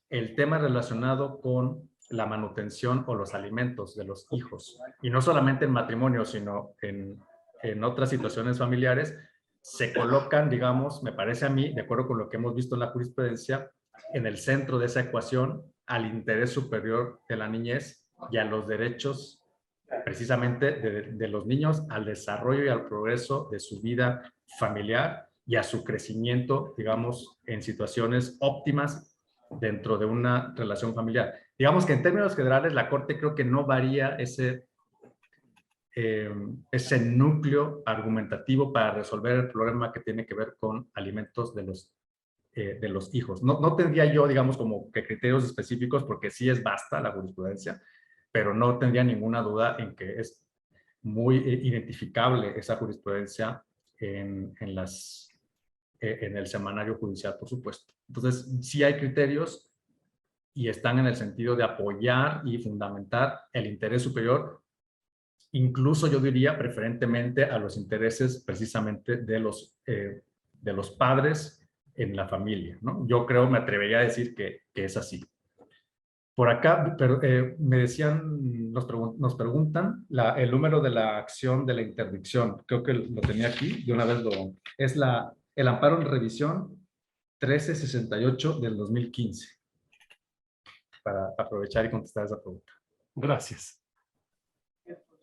el tema relacionado con la manutención o los alimentos de los hijos, y no solamente en matrimonio, sino en otras situaciones familiares, se colocan, digamos, me parece a mí, de acuerdo con lo que hemos visto en la jurisprudencia, en el centro de esa ecuación al interés superior de la niñez y a los derechos precisamente de los niños al desarrollo y al progreso de su vida familiar y a su crecimiento, digamos, en situaciones óptimas dentro de una relación familiar. Digamos que en términos generales la Corte creo que no varía ese núcleo argumentativo para resolver el problema que tiene que ver con alimentos de los hijos. No tendría yo, digamos, como que criterios específicos, porque sí es vasta la jurisprudencia, pero no tendría ninguna duda en que es muy identificable esa jurisprudencia en el semanario judicial, por supuesto. Entonces, sí hay criterios y están en el sentido de apoyar y fundamentar el interés superior, incluso yo diría preferentemente a los intereses precisamente de los padres en la familia, ¿no? Yo creo, me atrevería a decir que es así. Por acá, pero, me decían, nos preguntan el número de la acción de la interdicción. Creo que lo tenía aquí, de una vez es el amparo en revisión 1368 del 2015. Para aprovechar y contestar esa pregunta. Gracias.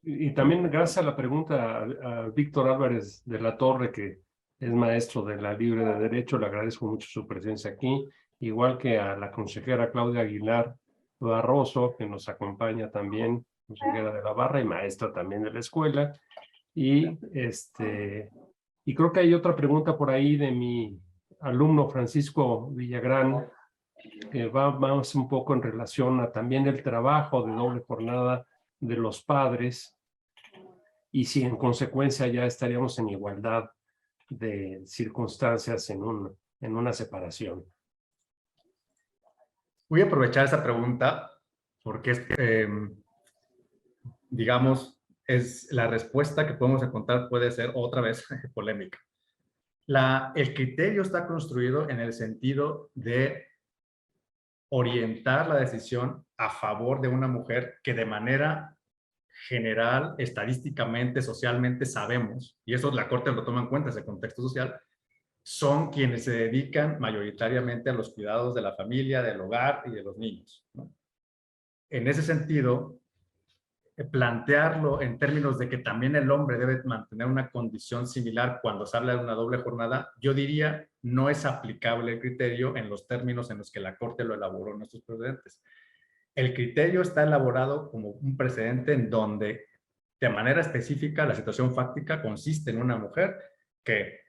Y también gracias a la pregunta a Víctor Álvarez de la Torre, que es maestro de la Libre de Derecho, le agradezco mucho su presencia aquí, igual que a la consejera Claudia Aguilar Barroso, que nos acompaña también, consejera de la Barra y maestra también de la escuela. Y creo que hay otra pregunta por ahí de mi alumno Francisco Villagrán, que va más un poco en relación a también el trabajo de doble jornada de los padres y si en consecuencia ya estaríamos en igualdad de circunstancias en una separación. Voy a aprovechar esa pregunta porque es, digamos, es la respuesta que podemos encontrar puede ser otra vez polémica. El criterio está construido en el sentido de orientar la decisión a favor de una mujer que de manera general, estadísticamente, socialmente sabemos, y eso la Corte lo toma en cuenta, ese contexto social, son quienes se dedican mayoritariamente a los cuidados de la familia, del hogar y de los niños, ¿no? En ese sentido, plantearlo en términos de que también el hombre debe mantener una condición similar cuando se habla de una doble jornada, yo diría no es aplicable el criterio en los términos en los que la Corte lo elaboró en nuestros precedentes. El criterio está elaborado como un precedente en donde de manera específica la situación fáctica consiste en una mujer que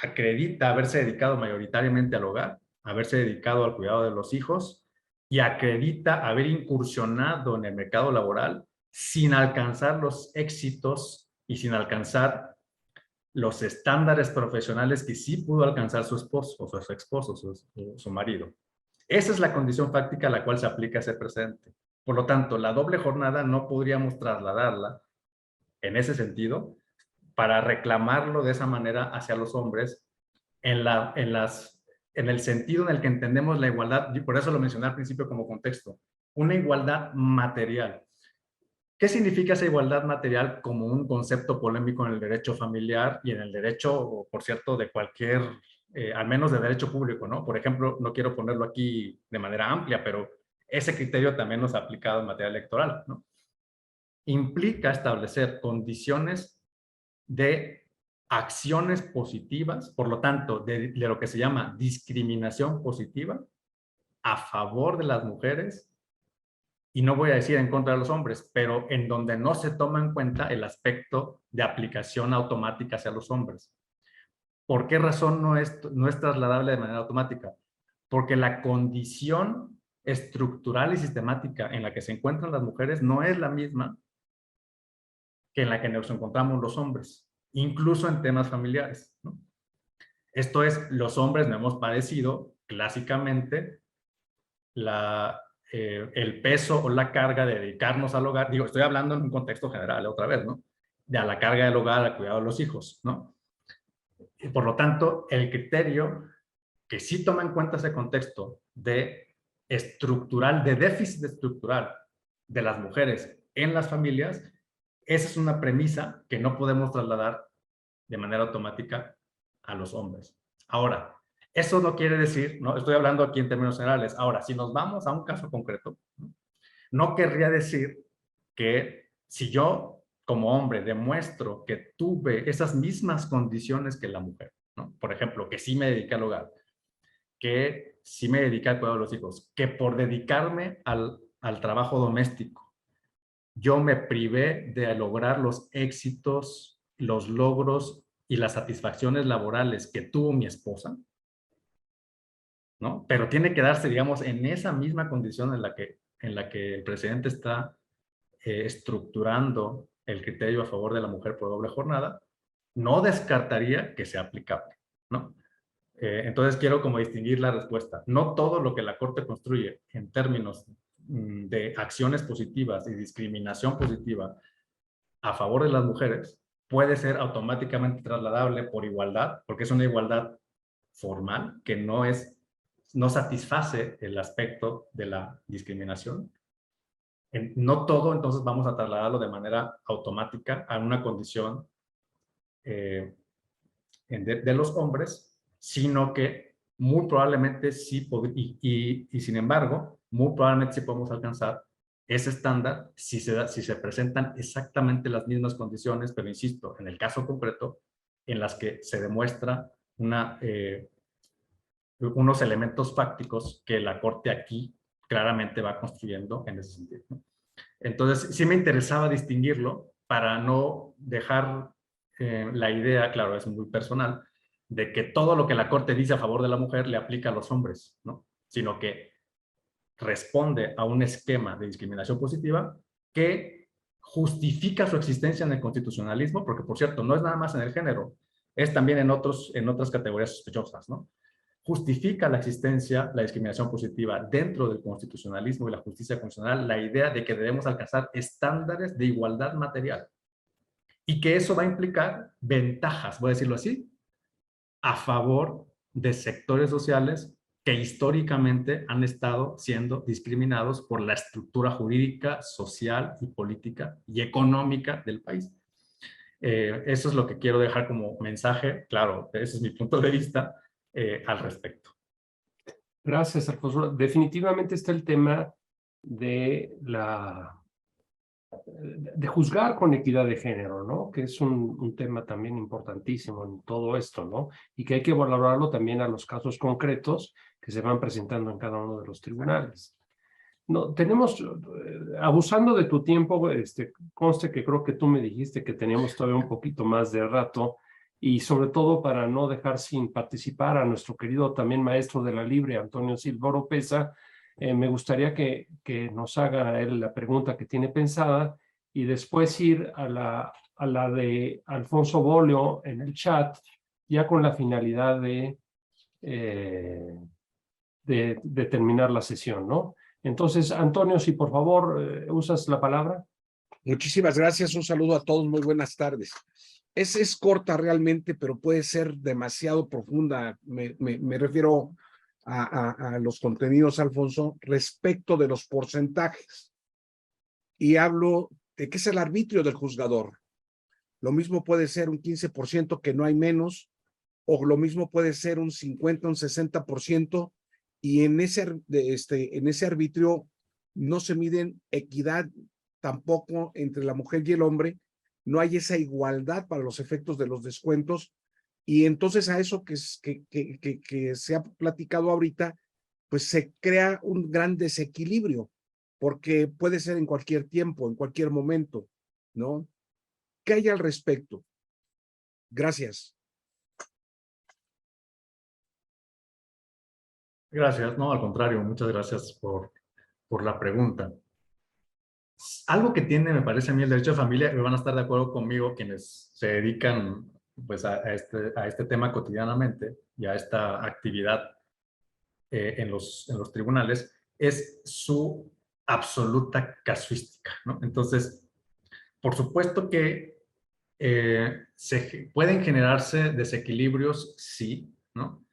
acredita haberse dedicado mayoritariamente al hogar, haberse dedicado al cuidado de los hijos y acredita haber incursionado en el mercado laboral sin alcanzar los éxitos y sin alcanzar los estándares profesionales que sí pudo alcanzar su esposo o su esposo, su marido. Esa es la condición fáctica a la cual se aplica ese precedente. Por lo tanto, la doble jornada no podríamos trasladarla en ese sentido para reclamarlo de esa manera hacia los hombres en el sentido en el que entendemos la igualdad, y por eso lo mencioné al principio como contexto, una igualdad material. ¿Qué significa esa igualdad material como un concepto polémico en el derecho familiar y en el derecho, por cierto, de cualquier, al menos de derecho público, ¿no? Por ejemplo, no quiero ponerlo aquí de manera amplia, pero ese criterio también nos ha aplicado en materia electoral, ¿no? Implica establecer condiciones de acciones positivas, por lo tanto, de lo que se llama discriminación positiva a favor de las mujeres y no voy a decir en contra de los hombres, pero en donde no se toma en cuenta el aspecto de aplicación automática hacia los hombres. ¿Por qué razón no es trasladable de manera automática? Porque la condición estructural y sistemática en la que se encuentran las mujeres no es la misma que en la que nos encontramos los hombres, incluso en temas familiares, ¿no? Esto es, los hombres no hemos padecido clásicamente el peso o la carga de dedicarnos al hogar. Digo, estoy hablando en un contexto general, otra vez, ¿no? De a la carga del hogar, al cuidado de los hijos, ¿no? Y por lo tanto, el criterio que sí toma en cuenta ese contexto de déficit estructural de las mujeres en las familias, esa es una premisa que no podemos trasladar de manera automática a los hombres. Ahora, eso no quiere decir, ¿no? Estoy hablando aquí en términos generales. Ahora, si nos vamos a un caso concreto, no querría decir que si yo, como hombre, demuestro que tuve esas mismas condiciones que la mujer, ¿no? Por ejemplo, que sí me dediqué al hogar, que sí me dediqué al cuidado de los hijos, que por dedicarme al trabajo doméstico, yo me privé de lograr los éxitos, los logros y las satisfacciones laborales que tuvo mi esposa, ¿no? Pero tiene que darse, digamos, en esa misma condición en la que el presidente está estructurando el criterio a favor de la mujer por doble jornada, no descartaría que sea aplicable, ¿no? Entonces quiero como distinguir la respuesta. No todo lo que la Corte construye en términos de acciones positivas y discriminación positiva a favor de las mujeres puede ser automáticamente trasladable por igualdad, porque es una igualdad formal que no satisface el aspecto de la discriminación. No todo, entonces, vamos a trasladarlo de manera automática a una condición de los hombres, sino que muy probablemente sí, y sin embargo, muy probablemente sí podemos alcanzar ese estándar si se presentan exactamente las mismas condiciones, pero insisto, en el caso concreto, en las que se demuestra unos elementos fácticos que la Corte aquí claramente va construyendo en ese sentido, ¿no? Entonces, sí me interesaba distinguirlo para no dejar la idea, claro, es muy personal, de que todo lo que la Corte dice a favor de la mujer le aplica a los hombres, ¿no? Sino que responde a un esquema de discriminación positiva que justifica su existencia en el constitucionalismo, porque, por cierto, no es nada más en el género, es también en otras categorías sospechosas, ¿no? Justifica la existencia, la discriminación positiva dentro del constitucionalismo y la justicia constitucional, la idea de que debemos alcanzar estándares de igualdad material y que eso va a implicar ventajas, voy a decirlo así, a favor de sectores sociales que históricamente han estado siendo discriminados por la estructura jurídica, social y política y económica del país. Eso es lo que quiero dejar como mensaje, claro, ese es mi punto de vista al respecto. Gracias, Alfonso. Definitivamente está el tema de juzgar con equidad de género, ¿no? Que es un tema también importantísimo en todo esto, ¿no? Y que hay que valorarlo también a los casos concretos que se van presentando en cada uno de los tribunales. No, abusando de tu tiempo, conste que creo que tú me dijiste que teníamos todavía un poquito más de rato, y sobre todo para no dejar sin participar a nuestro querido también maestro de la Libre, Antonio Silva Oropeza, me gustaría que nos haga él la pregunta que tiene pensada y después ir a la de Alfonso Bolio en el chat, ya con la finalidad de terminar la sesión, ¿no? Entonces, Antonio, si por favor usas la palabra. Muchísimas gracias, un saludo a todos, muy buenas tardes. Es corta realmente, pero puede ser demasiado profunda. Me refiero a los contenidos, Alfonso, respecto de los porcentajes. Y hablo de qué es el arbitrio del juzgador. Lo mismo puede ser un 15%, que no hay menos, o lo mismo puede ser un 50, un 60%, y en ese arbitrio no se miden equidad tampoco entre la mujer y el hombre, no hay esa igualdad para los efectos de los descuentos, y entonces a eso que se ha platicado ahorita, pues se crea un gran desequilibrio, porque puede ser en cualquier tiempo, en cualquier momento, ¿no? ¿Qué hay al respecto? Gracias. Gracias, no, al contrario, muchas gracias por la pregunta. Algo que tiene, me parece a mí, el derecho de familia, me van a estar de acuerdo conmigo quienes se dedican pues, a este tema cotidianamente y a esta actividad en los tribunales, es su absoluta casuística, ¿no? Entonces, por supuesto que pueden generarse desequilibrios, sí, ¿no?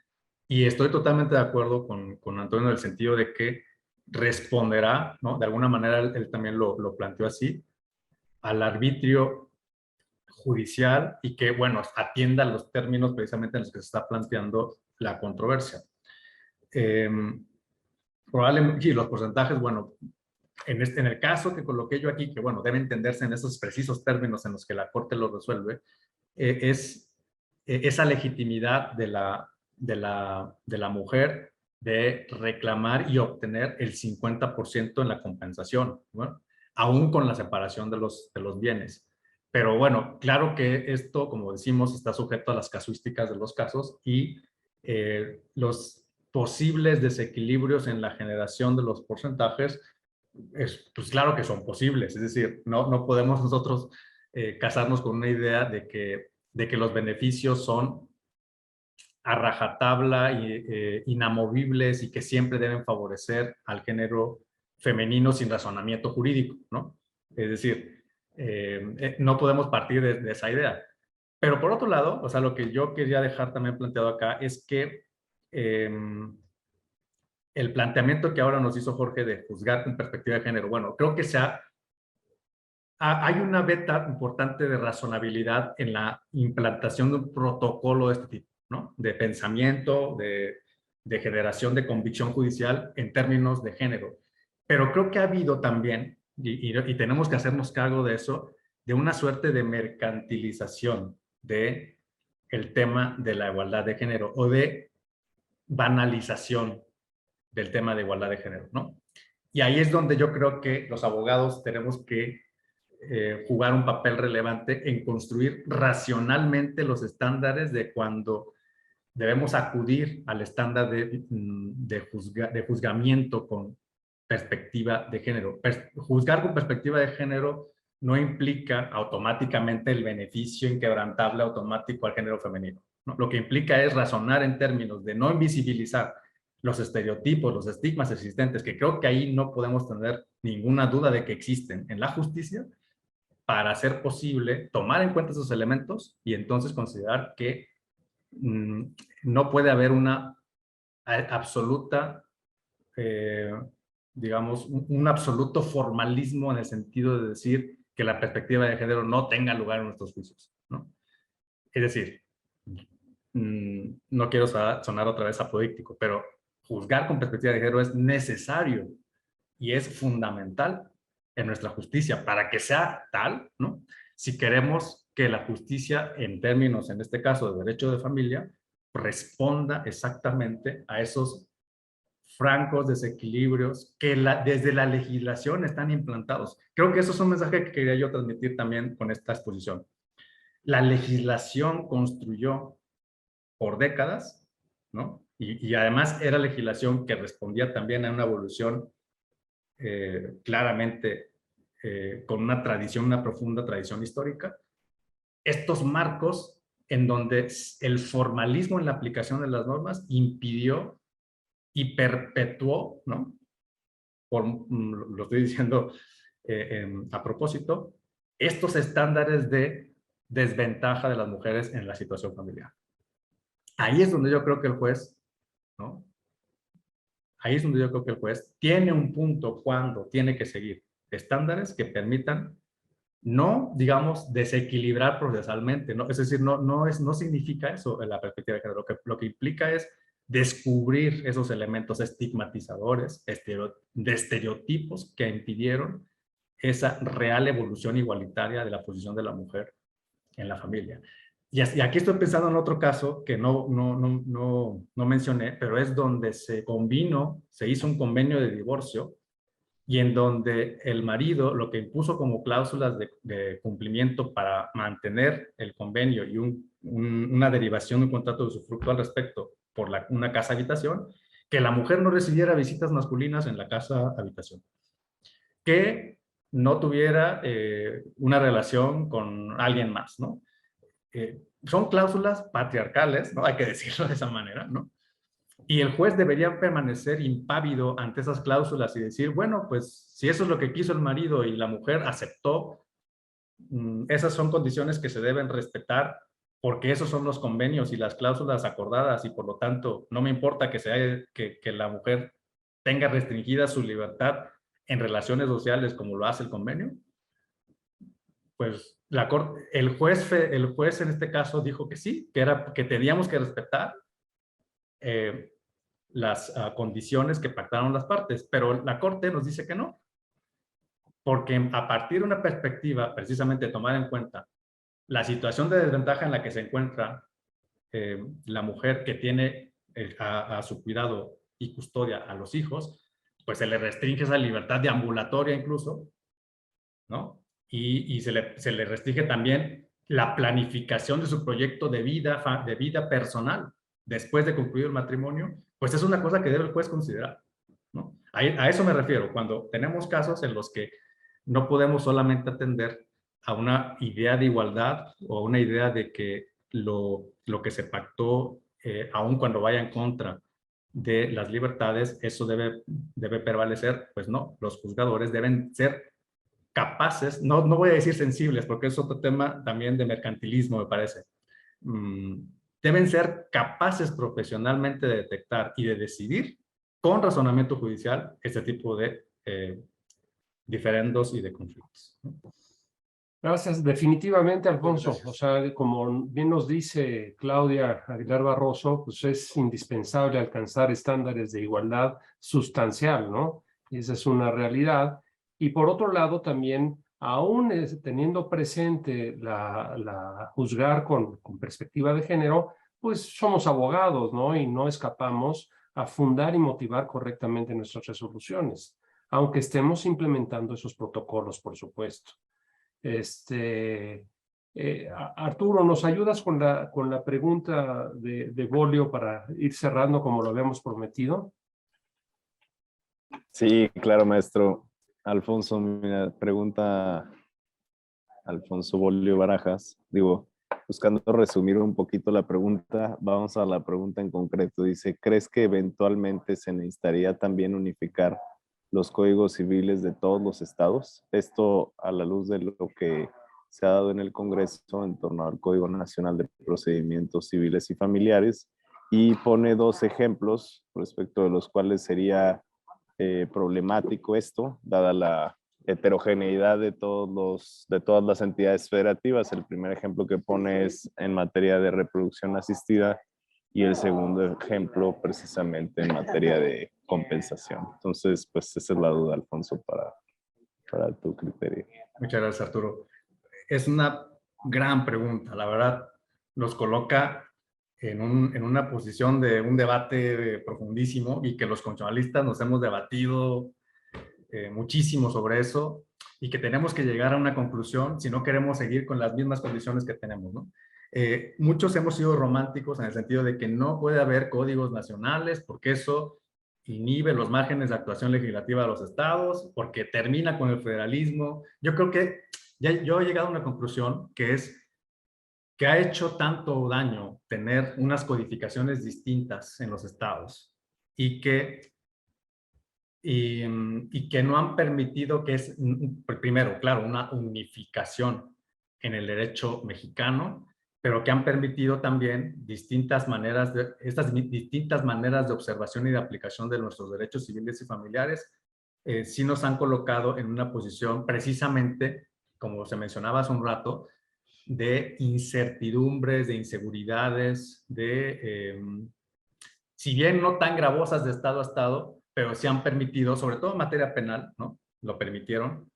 Y estoy totalmente de acuerdo con Antonio en el sentido de que responderá, ¿no? De alguna manera él también lo planteó así, al arbitrio judicial y que, bueno, atienda los términos precisamente en los que se está planteando la controversia. Probablemente, y los porcentajes, bueno, en el caso que coloqué yo aquí, que bueno, debe entenderse en esos precisos términos en los que la Corte lo resuelve, es esa legitimidad de la mujer de reclamar y obtener el 50% en la compensación, ¿no? Aún con la separación de los bienes. Pero bueno, claro que esto, como decimos, está sujeto a las casuísticas de los casos y los posibles desequilibrios en la generación de los porcentajes, pues claro que son posibles. Es decir, no podemos nosotros casarnos con una idea de que los beneficios son a rajatabla inamovibles y que siempre deben favorecer al género femenino sin razonamiento jurídico, ¿no? Es decir, no podemos partir de esa idea. Pero por otro lado, o sea, lo que yo quería dejar también planteado acá es que el planteamiento que ahora nos hizo Jorge de juzgar con perspectiva de género, bueno, creo que hay una beta importante de razonabilidad en la implantación de un protocolo de este tipo, ¿no? De pensamiento, de generación de convicción judicial en términos de género. Pero creo que ha habido también, y tenemos que hacernos cargo de eso, de una suerte de mercantilización de el tema de la igualdad de género o de banalización del tema de igualdad de género, ¿no? Y ahí es donde yo creo que los abogados tenemos que jugar un papel relevante en construir racionalmente los estándares de cuando debemos acudir al estándar de juzgamiento con perspectiva de género. Juzgar con perspectiva de género no implica automáticamente el beneficio inquebrantable automático al género femenino, ¿no? Lo que implica es razonar en términos de no invisibilizar los estereotipos, los estigmas existentes, que creo que ahí no podemos tener ninguna duda de que existen en la justicia, para hacer posible tomar en cuenta esos elementos y entonces considerar que no puede haber una absoluta, digamos, un absoluto formalismo en el sentido de decir que la perspectiva de género no tenga lugar en nuestros juicios, ¿no? Es decir, no quiero sonar otra vez apodíctico, pero juzgar con perspectiva de género es necesario y es fundamental en nuestra justicia para que sea tal, ¿no? Si queremos que la justicia, en términos, en este caso, de derecho de familia, responda exactamente a esos francos desequilibrios que desde la legislación están implantados. Creo que eso es un mensaje que quería yo transmitir también con esta exposición. La legislación construyó por décadas, ¿no? Y además era legislación que respondía también a una evolución claramente con una tradición, una profunda tradición histórica. Estos marcos en donde el formalismo en la aplicación de las normas impidió y perpetuó, ¿no? Lo estoy diciendo a propósito, estos estándares de desventaja de las mujeres en la situación familiar. Ahí es donde yo creo que el juez, ¿no? Ahí es donde yo creo que el juez tiene un punto cuando tiene que seguir estándares que permitan no, digamos, desequilibrar procesalmente, ¿no? Es decir, no significa eso en la perspectiva de género. Lo que implica es descubrir esos elementos estigmatizadores, de estereotipos que impidieron esa real evolución igualitaria de la posición de la mujer en la familia. Y aquí estoy pensando en otro caso que no mencioné, pero es donde se hizo un convenio de divorcio y en donde el marido lo que impuso como cláusulas de cumplimiento para mantener el convenio y una derivación de un contrato de usufructo al respecto por una casa habitación, que la mujer no recibiera visitas masculinas en la casa habitación, que no tuviera una relación con alguien más, ¿no? Son cláusulas patriarcales, ¿no? Hay que decirlo de esa manera, ¿no? Y el juez debería permanecer impávido ante esas cláusulas y decir, bueno, pues si eso es lo que quiso el marido y la mujer aceptó, esas son condiciones que se deben respetar porque esos son los convenios y las cláusulas acordadas y por lo tanto no me importa que la mujer tenga restringida su libertad en relaciones sociales como lo hace el convenio. Pues el juez en este caso dijo que sí, que teníamos que respetar las condiciones que pactaron las partes, pero la Corte nos dice que no, porque a partir de una perspectiva precisamente tomar en cuenta la situación de desventaja en la que se encuentra la mujer que tiene a su cuidado y custodia a los hijos, pues se le restringe esa libertad de ambulatoria incluso, ¿no? Y se le restringe también la planificación de su proyecto de vida personal después de concluir el matrimonio, pues es una cosa que debe el juez considerar, ¿no? A eso me refiero, cuando tenemos casos en los que no podemos solamente atender a una idea de igualdad o a una idea de que lo que se pactó, aun cuando vaya en contra de las libertades, eso debe prevalecer. Pues no, los juzgadores deben ser capaces, no voy a decir sensibles, porque es otro tema también de mercantilismo, me parece. Deben ser capaces profesionalmente de detectar y de decidir con razonamiento judicial este tipo de diferendos y de conflictos. Gracias. Definitivamente, Alfonso. O sea, como bien nos dice Claudia Aguilar Barroso, pues es indispensable alcanzar estándares de igualdad sustancial, ¿no? Y esa es una realidad. Y por otro lado, también, aún teniendo presente la juzgar con perspectiva de género, pues somos abogados, ¿no? Y no escapamos a fundar y motivar correctamente nuestras resoluciones, aunque estemos implementando esos protocolos, por supuesto. Arturo, ¿nos ayudas con la pregunta de Bolio para ir cerrando como lo habíamos prometido? Sí, claro, maestro. Alfonso, mira, pregunta Alfonso Bolio Barajas. Digo, buscando resumir un poquito la pregunta, vamos a la pregunta en concreto. Dice, ¿crees que eventualmente se necesitaría también unificar los códigos civiles de todos los estados? Esto a la luz de lo que se ha dado en el Congreso en torno al Código Nacional de Procedimientos Civiles y Familiares, y pone dos ejemplos respecto de los cuales sería problemático esto, dada la heterogeneidad de todas las entidades federativas. El primer ejemplo que pone es en materia de reproducción asistida y el segundo ejemplo precisamente en materia de compensación. Entonces, pues esa es la duda, Alfonso, para tu criterio. Muchas gracias, Arturo. Es una gran pregunta, la verdad, nos coloca en una posición de un debate profundísimo y que los constitucionalistas nos hemos debatido muchísimo sobre eso y que tenemos que llegar a una conclusión si no queremos seguir con las mismas condiciones que tenemos, ¿no? Muchos hemos sido románticos en el sentido de que no puede haber códigos nacionales porque eso inhibe los márgenes de actuación legislativa de los estados, porque termina con el federalismo. Yo creo que yo he llegado a una conclusión que es que ha hecho tanto daño tener unas codificaciones distintas en los estados y que no han permitido que es, primero, claro, una unificación en el derecho mexicano, pero que han permitido también estas distintas maneras de observación y de aplicación de nuestros derechos civiles y familiares, sí nos han colocado en una posición precisamente, como se mencionaba hace un rato, de incertidumbres, de inseguridades, si bien no tan gravosas de estado a estado, pero sí han permitido, sobre todo en materia penal, ¿no? Lo permitieron,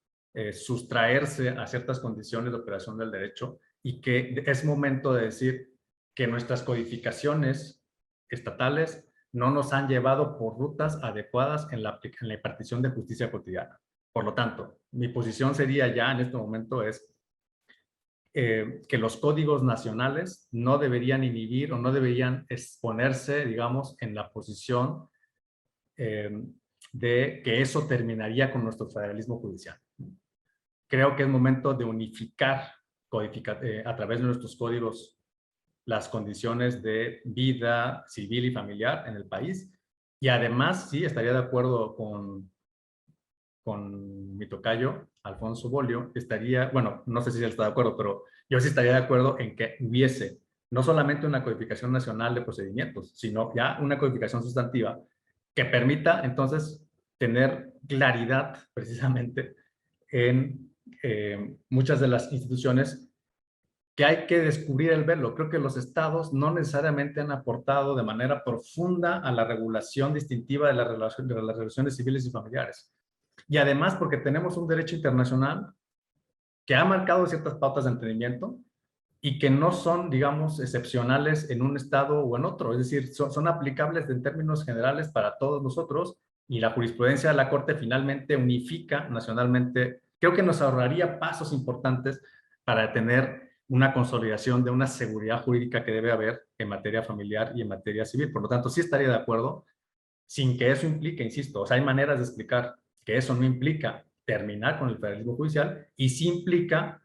sustraerse a ciertas condiciones de operación del derecho y que es momento de decir que nuestras codificaciones estatales no nos han llevado por rutas adecuadas en la impartición de justicia cotidiana. Por lo tanto, mi posición sería ya en este momento es que los códigos nacionales no deberían inhibir o no deberían exponerse, digamos, en la posición de que eso terminaría con nuestro federalismo judicial. Creo que es momento de unificar a través de nuestros códigos las condiciones de vida civil y familiar en el país. Y además, sí, estaría de acuerdo con mi tocayo, Alfonso Bolio, bueno, no sé si él está de acuerdo, pero yo sí estaría de acuerdo en que hubiese no solamente una codificación nacional de procedimientos, sino ya una codificación sustantiva que permita entonces tener claridad precisamente en muchas de las instituciones que hay que descubrir el velo. Creo que los estados no necesariamente han aportado de manera profunda a la regulación distintiva de las relaciones civiles y familiares. Y además porque tenemos un derecho internacional que ha marcado ciertas pautas de entendimiento y que no son, digamos, excepcionales en un estado o en otro. Es decir, son aplicables en términos generales para todos nosotros y la jurisprudencia de la Corte finalmente unifica nacionalmente. Creo que nos ahorraría pasos importantes para tener una consolidación de una seguridad jurídica que debe haber en materia familiar y en materia civil. Por lo tanto, sí estaría de acuerdo, sin que eso implique, insisto, o sea, hay maneras de explicar que eso no implica terminar con el federalismo judicial y sí implica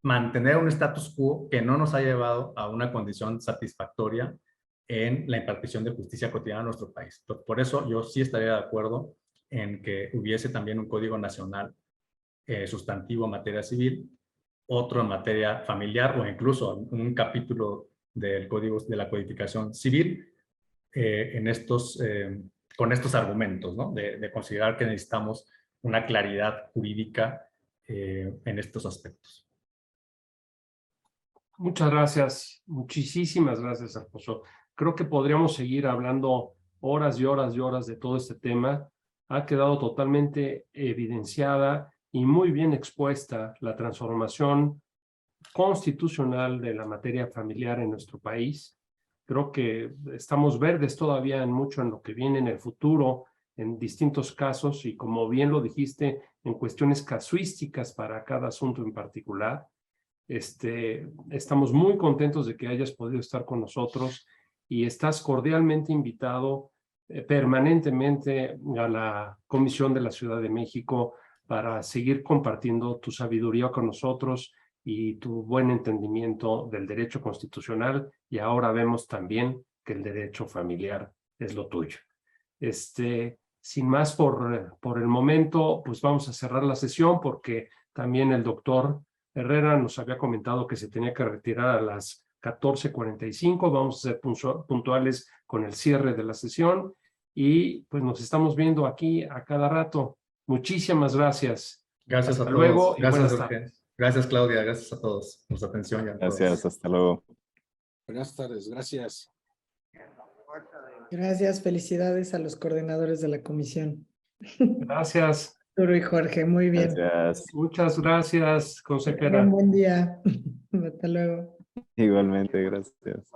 mantener un status quo que no nos ha llevado a una condición satisfactoria en la impartición de justicia cotidiana en nuestro país. Por eso yo sí estaría de acuerdo en que hubiese también un código nacional sustantivo en materia civil, otro en materia familiar o incluso un capítulo del código de la codificación civil con estos argumentos, ¿no? De considerar que necesitamos una claridad jurídica en estos aspectos. Muchas gracias, muchísimas gracias, Alfonso. Creo que podríamos seguir hablando horas y horas y horas de todo este tema. Ha quedado totalmente evidenciada y muy bien expuesta la transformación constitucional de la materia familiar en nuestro país. Creo que estamos verdes todavía en mucho en lo que viene en el futuro, en distintos casos y como bien lo dijiste, en cuestiones casuísticas para cada asunto en particular. Estamos muy contentos de que hayas podido estar con nosotros y estás cordialmente invitado permanentemente a la Comisión de la Ciudad de México para seguir compartiendo tu sabiduría con nosotros y tu buen entendimiento del derecho constitucional, y ahora vemos también que el derecho familiar es lo tuyo. Sin más por el momento, pues vamos a cerrar la sesión porque también el doctor Herrera nos había comentado que se tenía que retirar a las 14:45. Vamos a ser puntuales con el cierre de la sesión y pues nos estamos viendo aquí a cada rato. Muchísimas gracias. Gracias Hasta a todos. luego y Gracias, buenas Jorge. tardes. Gracias, Claudia. Gracias a todos por su atención. Y a Gracias, todos. hasta luego. Buenas tardes, gracias. Gracias, felicidades a los coordinadores de la comisión. Gracias. Arturo y Jorge, muy bien. Gracias. Muchas gracias, consejera. Buen día. Hasta luego. Igualmente, gracias.